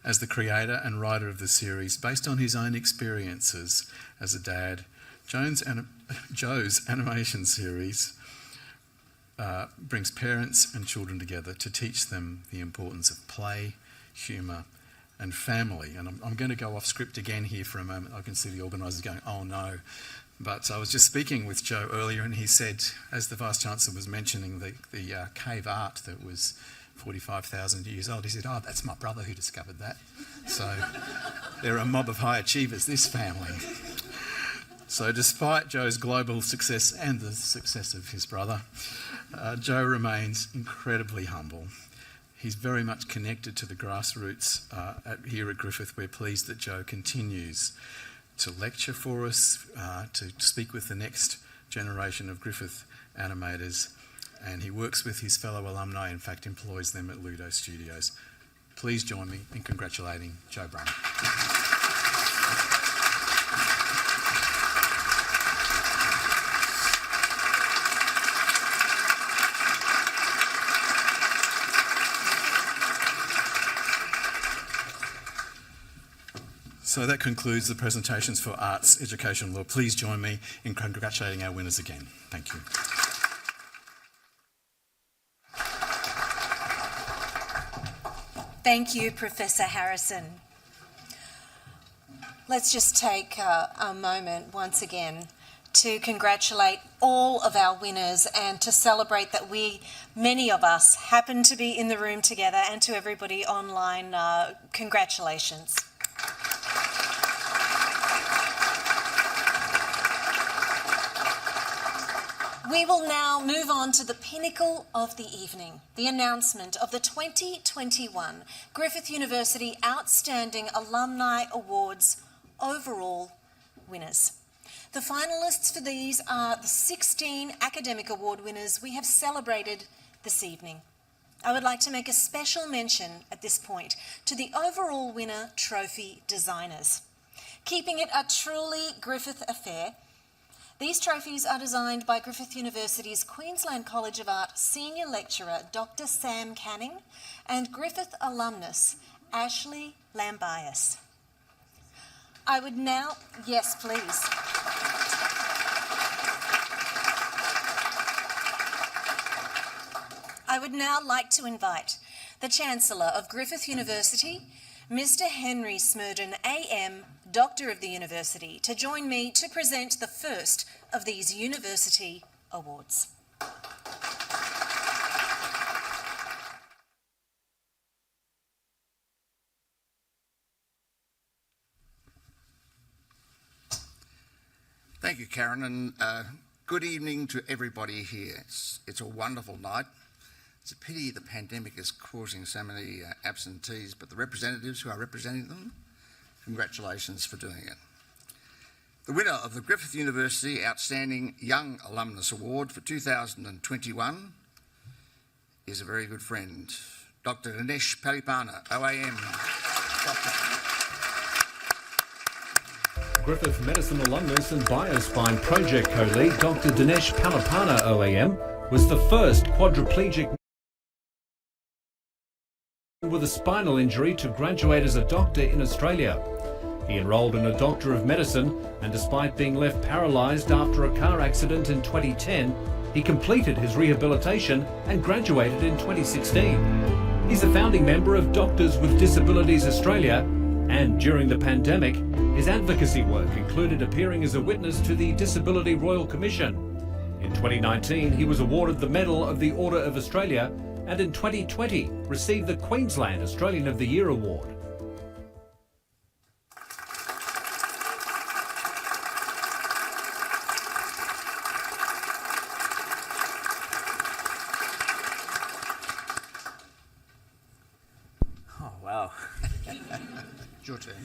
As the creator and writer of the series, based on his own experiences as a dad, Joe's animation series brings parents and children together to teach them the importance of play, humour and family. And I'm going to go off script again here for a moment. I can see the organisers going, oh no. But I was just speaking with Joe earlier and he said, as the Vice-Chancellor was mentioning the cave art that was 45,000 years old, he said, oh, that's my brother who discovered that. So they're a mob of high achievers, this family. So despite Joe's global success and the success of his brother, Joe remains incredibly humble. He's very much connected to the grassroots here at Griffith. We're pleased that Joe continues to lecture for us, to speak with the next generation of Griffith animators, and he works with his fellow alumni, in fact employs them at Ludo Studios. Please join me in congratulating Joe Brum. So that concludes the presentations for Arts, Education and Law. Please join me in congratulating our winners again. Thank you. Thank you, Professor Harrison. Let's just take a moment once again to congratulate all of our winners and to celebrate that many of us, happen to be in the room together, and to everybody online, congratulations. We will now move on to the pinnacle of the evening, the announcement of the 2021 Griffith University Outstanding Alumni Awards overall winners. The finalists for these are the 16 academic award winners we have celebrated this evening. I would like to make a special mention at this point to the overall winner trophy designers. Keeping it a truly Griffith affair, these trophies are designed by Griffith University's Queensland College of Art Senior Lecturer Dr. Sam Canning and Griffith alumnus Ashley Lambias. I would now, yes please. I would now like to invite the Chancellor of Griffith University, Mr. Henry Smurden, AM, Doctor of the University, to join me to present the first of these university awards. Thank you, Karen, and good evening to everybody here. It's a wonderful night. It's a pity the pandemic is causing so many absentees, but the representatives who are representing them, congratulations for doing it. The winner of the Griffith University Outstanding Young Alumnus Award for 2021 is a very good friend, Dr. Dinesh Palipana Oam. Griffith Medicine alumnus and Biospine project co-lead Dr. Dinesh Palipana Oam was the first quadriplegic with a spinal injury to graduate as a doctor in Australia. He enrolled in a Doctor of Medicine, and despite being left paralysed after a car accident in 2010, he completed his rehabilitation and graduated in 2016. He's a founding member of Doctors with Disabilities Australia, and during the pandemic, his advocacy work included appearing as a witness to the Disability Royal Commission. In 2019, he was awarded the Medal of the Order of Australia, and in 2020 received the Queensland Australian of the Year Award. Oh, wow. It's your turn.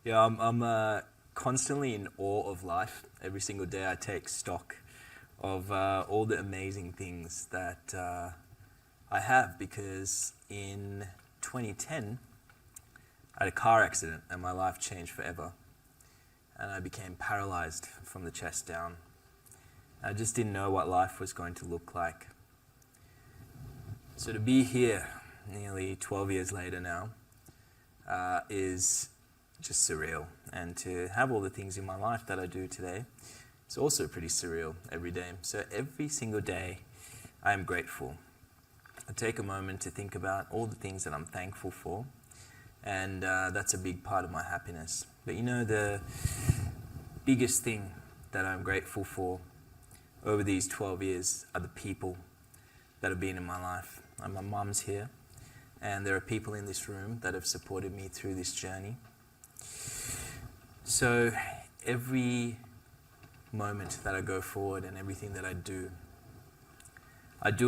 Yeah, I'm constantly in awe of life. Every single day I take stock of all the amazing things that I have, because in 2010 I had a car accident and my life changed forever, and I became paralyzed from the chest down. I just didn't know what life was going to look like. So to be here nearly 12 years later now is just surreal, and to have all the things in my life that I do today, it's also pretty surreal every day. So every single day I am grateful. I take a moment to think about all the things that I'm thankful for, and that's a big part of my happiness. But you know, the biggest thing that I'm grateful for over these 12 years are the people that have been in my life. And my mum's here, and there are people in this room that have supported me through this journey. So every moment that I go forward and everything that I do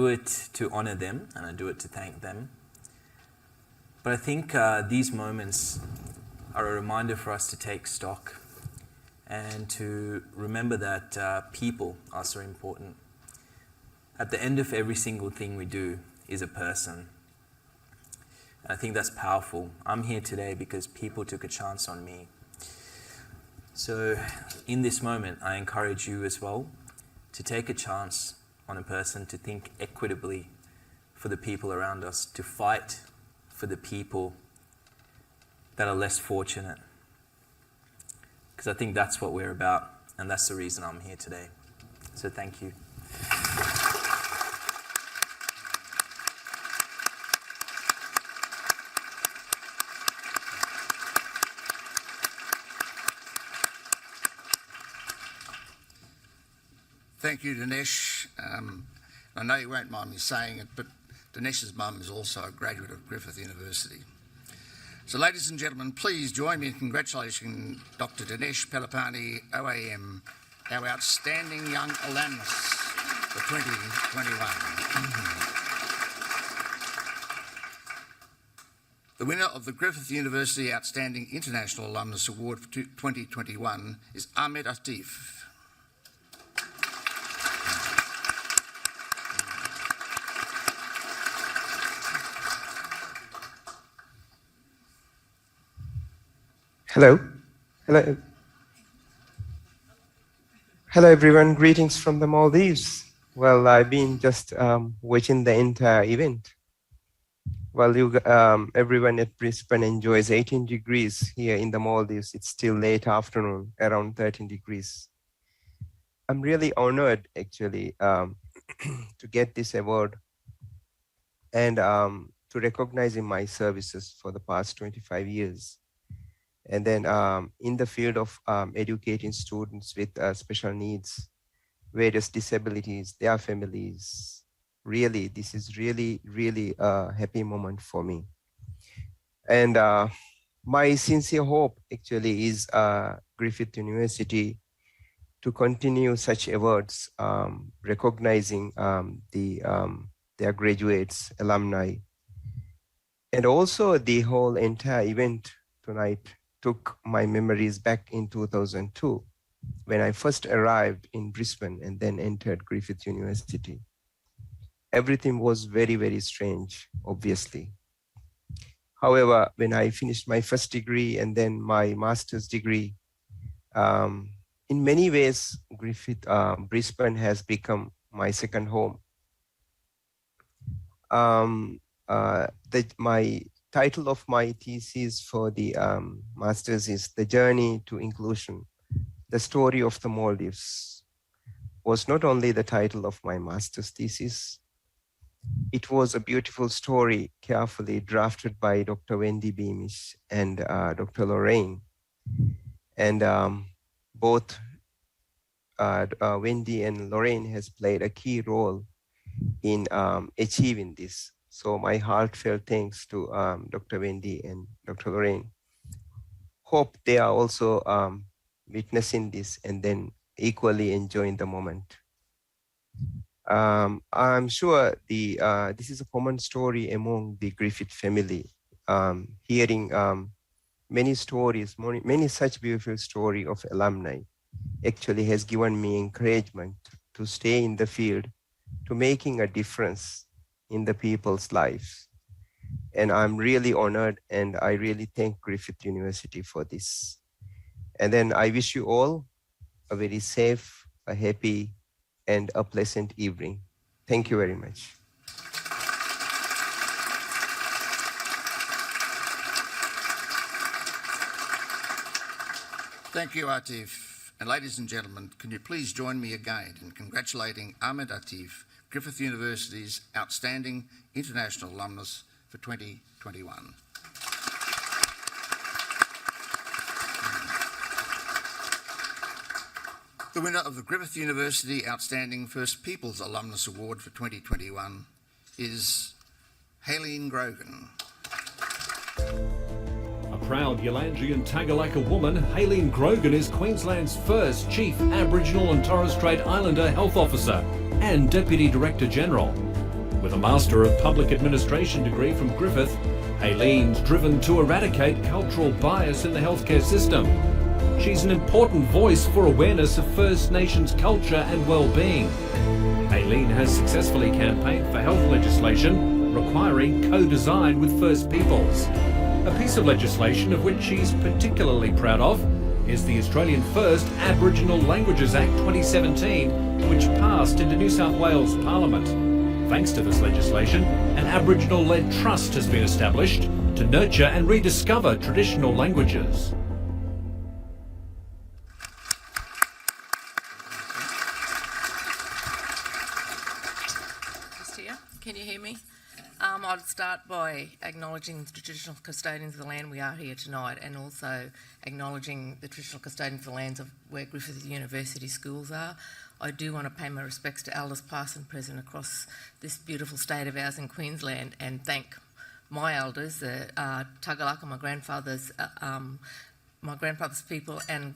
it to honor them, and I do it to thank them. But I think these moments are a reminder for us to take stock and to remember that people are so important. At the end of every single thing we do is a person. And I think that's powerful. I'm here today because people took a chance on me. So in this moment, I encourage you as well to take a chance on a person, to think equitably for the people around us, to fight for the people that are less fortunate. Because I think that's what we're about, and that's the reason I'm here today. So thank you. Thank you, Dinesh. I know you won't mind me saying it, but Dinesh's mum is also a graduate of Griffith University. So, ladies and gentlemen, please join me in congratulating Dr. Dinesh Palipana Oam, our outstanding young alumnus for 2021. The winner of the Griffith University Outstanding International Alumnus Award for 2021 is Ahmed Atif. Hello. Hello. Hello, everyone. Greetings from the Maldives. Well, I've been just watching the entire event. Well, everyone at Brisbane enjoys 18 degrees. Here in the Maldives, it's still late afternoon, around 13 degrees. I'm really honored, actually, to get this award and to recognizing my services for the past 25 years. And then in the field of educating students with special needs, various disabilities, their families, really, this is really a happy moment for me. And my sincere hope actually is Griffith University to continue such awards, recognizing their graduates, alumni, and also the whole entire event tonight took my memories back in 2002 when I first arrived in Brisbane and then entered Griffith University. Everything was very strange, obviously. However, when I finished my first degree and then my master's degree, in many ways, Brisbane has become my second home. My title of my thesis for the master's is The Journey to Inclusion, the Story of the Maldives. Was not only the title of my master's thesis, it was a beautiful story carefully drafted by Dr. Wendy Beamish and Dr. Lorraine. And both Wendy and Lorraine has played a key role in achieving this. So my heartfelt thanks to Dr. Wendy and Dr. Lorraine. Hope they are also witnessing this and then equally enjoying the moment. I'm sure this is a common story among the Griffith family. Hearing many stories, many such beautiful stories of alumni actually has given me encouragement to stay in the field, to making a difference in the people's lives. And I'm really honored and I really thank Griffith University for this. And then I wish you all a very safe, a happy, and a pleasant evening. Thank you very much. Thank you, Athif. And ladies and gentlemen, can you please join me again in congratulating Ahmed Atif, Griffith University's Outstanding International Alumnus for 2021. The winner of the Griffith University Outstanding First Peoples Alumnus Award for 2021 is Hailene Grogan. A proud Yalangian Tagalaka woman, Hailene Grogan is Queensland's first Chief Aboriginal and Torres Strait Islander Health Officer and Deputy Director General. With a Master of Public Administration degree from Griffith, Hailene's driven to eradicate cultural bias in the healthcare system. She's an important voice for awareness of First Nations culture and well-being. Hailene has successfully campaigned for health legislation requiring co-design with First Peoples. A piece of legislation of which she's particularly proud of is the Australian First Aboriginal Languages Act 2017, which passed into New South Wales Parliament. Thanks to this legislation, an Aboriginal-led trust has been established to nurture and rediscover traditional languages. Just here. Can you hear me? I'd start by acknowledging the traditional custodians of the land we are here tonight, and also acknowledging the traditional custodians of the lands of where Griffith University schools are. I do want to pay my respects to elders past and present across this beautiful state of ours in Queensland, and thank my elders, Tagalaka, my grandfather's people, and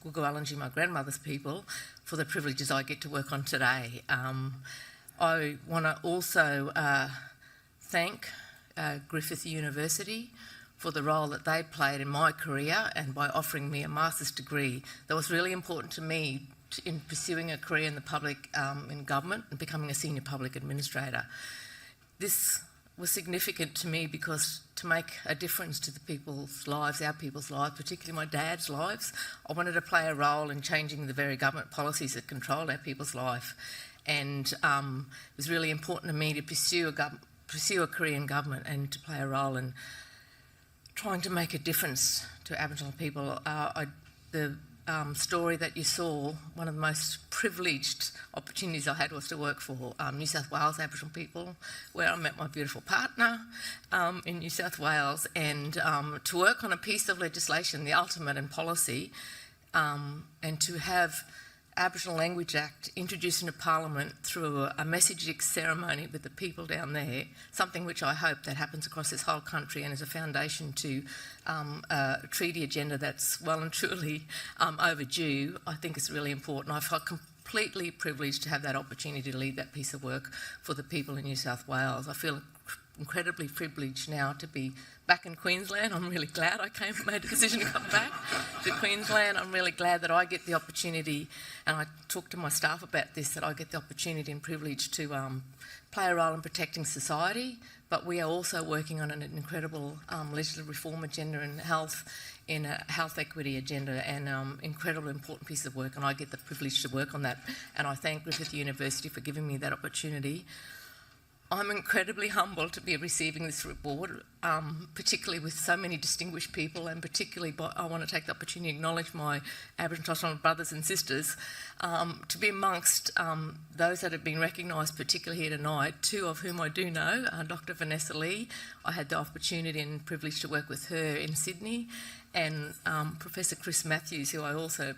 Gugualanji, my grandmother's people, for the privileges I get to work on today. I want to also thank Griffith University for the role that they played in my career, and by offering me a master's degree that was really important to me in pursuing a career in the public, in government, and becoming a senior public administrator. This was significant to me because to make a difference to the people's lives, our people's lives, particularly my dad's lives, I wanted to play a role in changing the very government policies that control our people's life. And it was really important to me to pursue a career in government and to play a role in trying to make a difference to Aboriginal people. The story that you saw, one of the most privileged opportunities I had was to work for New South Wales Aboriginal people, where I met my beautiful partner in New South Wales, and to work on a piece of legislation, the ultimate in policy, and to have Aboriginal Language Act introduced into Parliament through a message ceremony with the people down there, something which I hope that happens across this whole country and is a foundation to a treaty agenda that's well and truly overdue. I think it's really important. I felt completely privileged to have that opportunity to lead that piece of work for the people in New South Wales. I feel incredibly privileged now to be back in Queensland. I'm really glad I made a decision to come back to Queensland. I'm really glad that I get the opportunity, and I talked to my staff about this, that I get the opportunity and privilege to play a role in protecting society, but we are also working on an incredible legislative reform agenda in health, in a health equity agenda, and incredibly important piece of work, and I get the privilege to work on that, and I thank Griffith University for giving me that opportunity. I'm incredibly humbled to be receiving this reward, particularly with so many distinguished people, and particularly I want to take the opportunity to acknowledge my Aboriginal and Torres Strait brothers and sisters, to be amongst those that have been recognised, particularly here tonight, two of whom I do know, Dr. Vanessa Lee. I had the opportunity and privilege to work with her in Sydney, and Professor Chris Matthews, who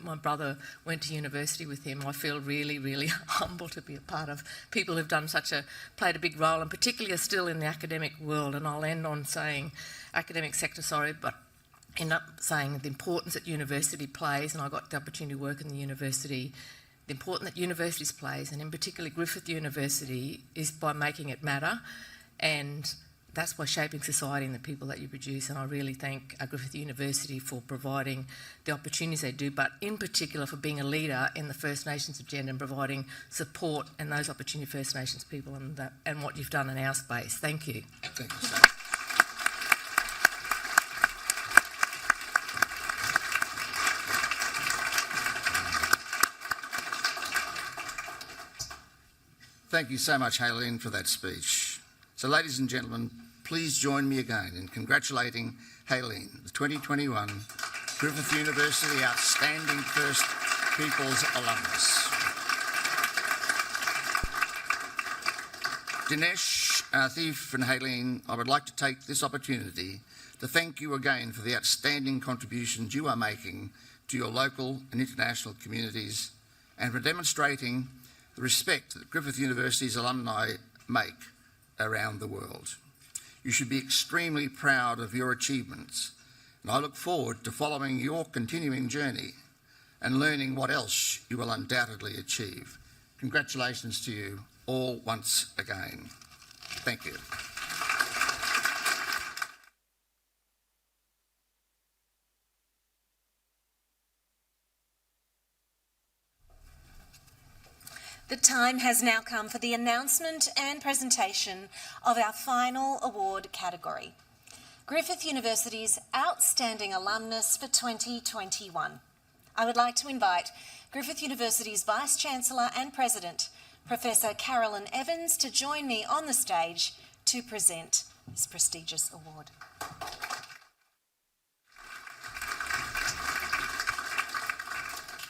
my brother went to university with him. I feel really, really humble to be a part of people who've played a big role, and particularly are still in the academic world. And I'll end on saying, academic sector, but end up saying the importance that university plays, and I got the opportunity to work in the university. The importance that universities plays, and in particular Griffith University, is by making it matter, and that's by shaping society and the people that you produce. And I really thank Griffith University for providing the opportunities they do, but in particular for being a leader in the First Nations agenda and providing support and those opportunities for First Nations people, and what you've done in our space. Thank you. Thank you, sir. Thank you so much, Haylene, for that speech. So, ladies and gentlemen, please join me again in congratulating Haylene, the 2021 Griffith University Outstanding First Peoples Alumnus. Dinesh, Athif and Haylene, I would like to take this opportunity to thank you again for the outstanding contributions you are making to your local and international communities, and for demonstrating the respect that Griffith University's alumni make around the world. You should be extremely proud of your achievements, and I look forward to following your continuing journey and learning what else you will undoubtedly achieve. Congratulations to you all once again. Thank you. The time has now come for the announcement and presentation of our final award category, Griffith University's Outstanding Alumnus for 2021. I would like to invite Griffith University's Vice-Chancellor and President, Professor Carolyn Evans, to join me on the stage to present this prestigious award.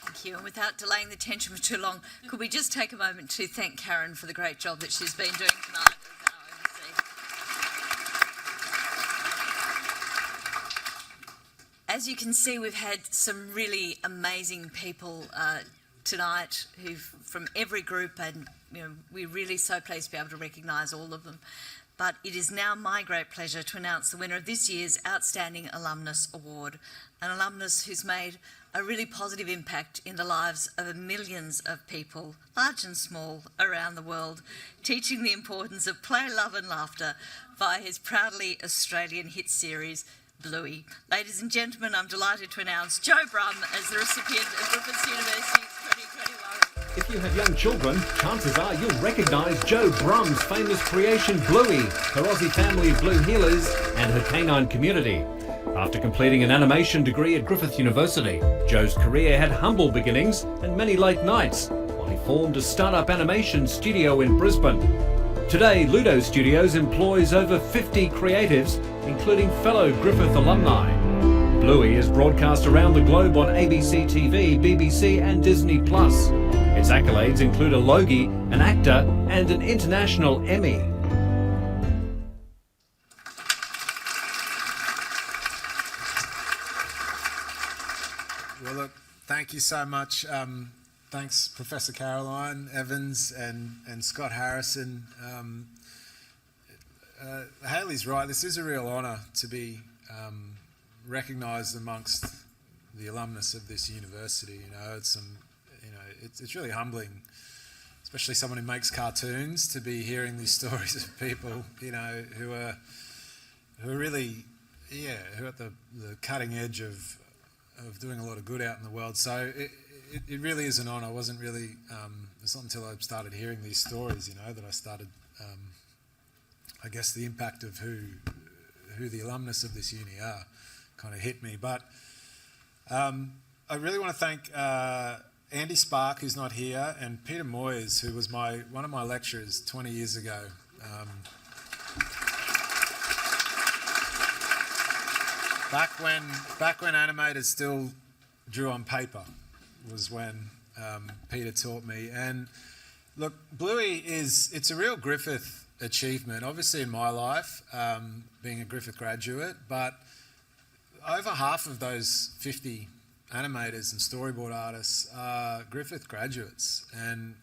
Thank you. And without delaying the tension for too long, could we just take a moment to thank Karen for the great job that she's been doing tonight as our MC. As you can see, we've had some really amazing people tonight from every group, and we're really so pleased to be able to recognise all of them. But it is now my great pleasure to announce the winner of this year's Outstanding Alumnus Award, an alumnus who's made a really positive impact in the lives of millions of people, large and small, around the world, teaching the importance of play, love and laughter via his proudly Australian hit series, Bluey. Ladies and gentlemen, I'm delighted to announce Joe Brumm as the recipient of Griffith University's 2021. If you have young children, chances are you'll recognise Joe Brumm's famous creation Bluey, her Aussie family of blue heelers and her canine community. After completing an animation degree at Griffith University, Joe's career had humble beginnings and many late nights, while he formed a start-up animation studio in Brisbane. Today, Ludo Studios employs over 50 creatives, including fellow Griffith alumni. Bluey is broadcast around the globe on ABC TV, BBC and Disney+. Its accolades include a Logie, an actor and an international Emmy. Well, look, thank you so much. Thanks, Professor Caroline Evans and Scott Harrison. Hayley's right. This is a real honour to be recognised amongst the alumnus of this university. It's really humbling, especially someone who makes cartoons, to be hearing these stories of people, who are really, who are at the cutting edge of doing a lot of good out in the world. So it really is an honour. I wasn't really, it's not until I started hearing these stories, that I started, I guess the impact of who the alumnus of this uni are kind of hit me. But I really want to thank Andy Spark, who's not here, and Peter Moyes, who was one of my lecturers 20 years ago. Back when animators still drew on paper was when Peter taught me. And look, Bluey it's a real Griffith achievement, obviously in my life, being a Griffith graduate, but over half of those 50 animators and storyboard artists are Griffith graduates. And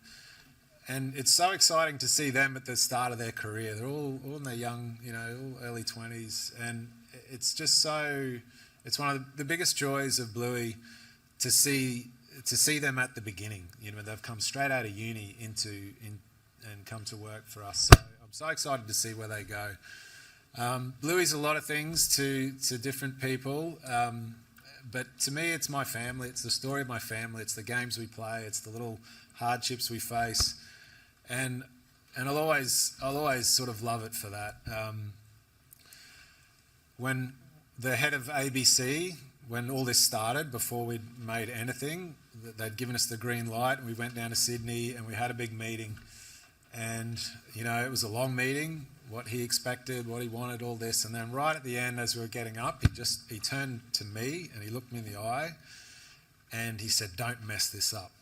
it's so exciting to see them at the start of their career. They're all in their young, all early 20s, and it's just it's one of the biggest joys of Bluey to see them at the beginning. They've come straight out of uni and come to work for us. So I'm so excited to see where they go. Bluey's a lot of things to different people, but to me it's my family. It's the story of my family. It's the games we play. It's the little hardships we face, and I'll always sort of love it for that. When the head of ABC, when all this started, before we'd made anything, they'd given us the green light, and we went down to Sydney and we had a big meeting. And, it was a long meeting, what he expected, what he wanted, all this. And then right at the end, as we were getting up, he turned to me and he looked me in the eye and he said, "Don't mess this up."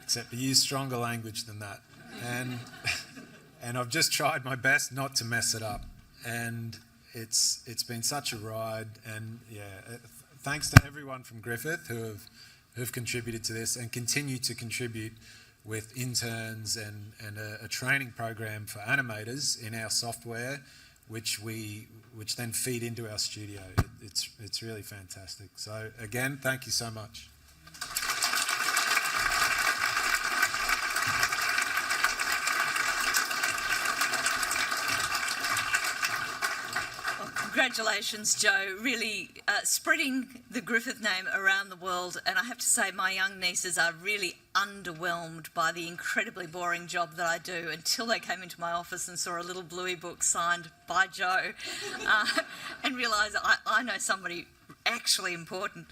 Except he used stronger language than that. And I've just tried my best not to mess it up. And it's been such a ride, and thanks to everyone from Griffith who've contributed to this and continue to contribute with interns and a training program for animators in our software, which then feed into our studio. It's really fantastic. So again, thank you so much. Congratulations, Joe. Really spreading the Griffith name around the world. And I have to say, my young nieces are really underwhelmed by the incredibly boring job that I do until they came into my office and saw a little Bluey book signed by Joe and realised I know somebody actually important.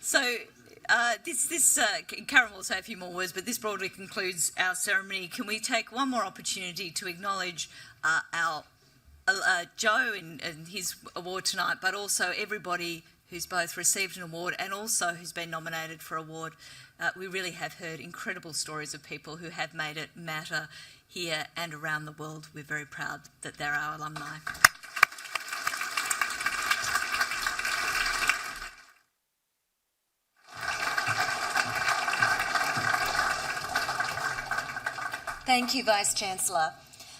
So Karen will say a few more words, but this broadly concludes our ceremony. Can we take one more opportunity to acknowledge our Joe and his award tonight, but also everybody who's both received an award and also who's been nominated for award. We really have heard incredible stories of people who have made it matter here and around the world. We're very proud that they're our alumni. Thank you, Vice-Chancellor.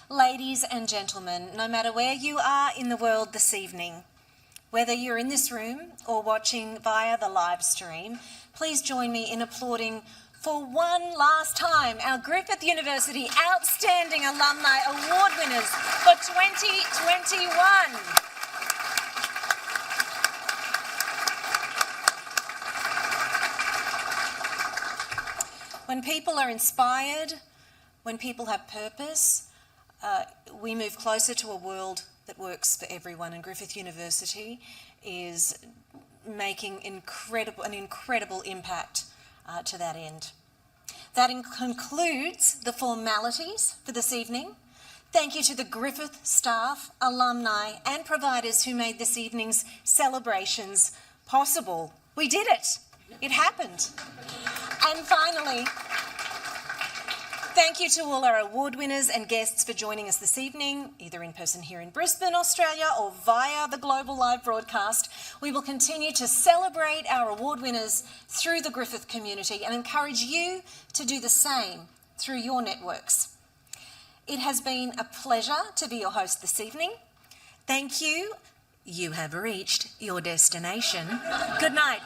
Ladies and gentlemen, no matter where you are in the world this evening, whether you're in this room or watching via the live stream, please join me in applauding for one last time our Griffith University Outstanding Alumni Award winners for 2021. When people are inspired, when people have purpose, we move closer to a world that works for everyone, and Griffith University is making an incredible impact to that end. That concludes the formalities for this evening. Thank you to the Griffith staff, alumni and providers who made this evening's celebrations possible. We did it. It happened. And finally, thank you to all our award winners and guests for joining us this evening, either in person here in Brisbane, Australia, or via the global live broadcast. We will continue to celebrate our award winners through the Griffith community and encourage you to do the same through your networks. It has been a pleasure to be your host this evening. Thank you. You have reached your destination. Good night.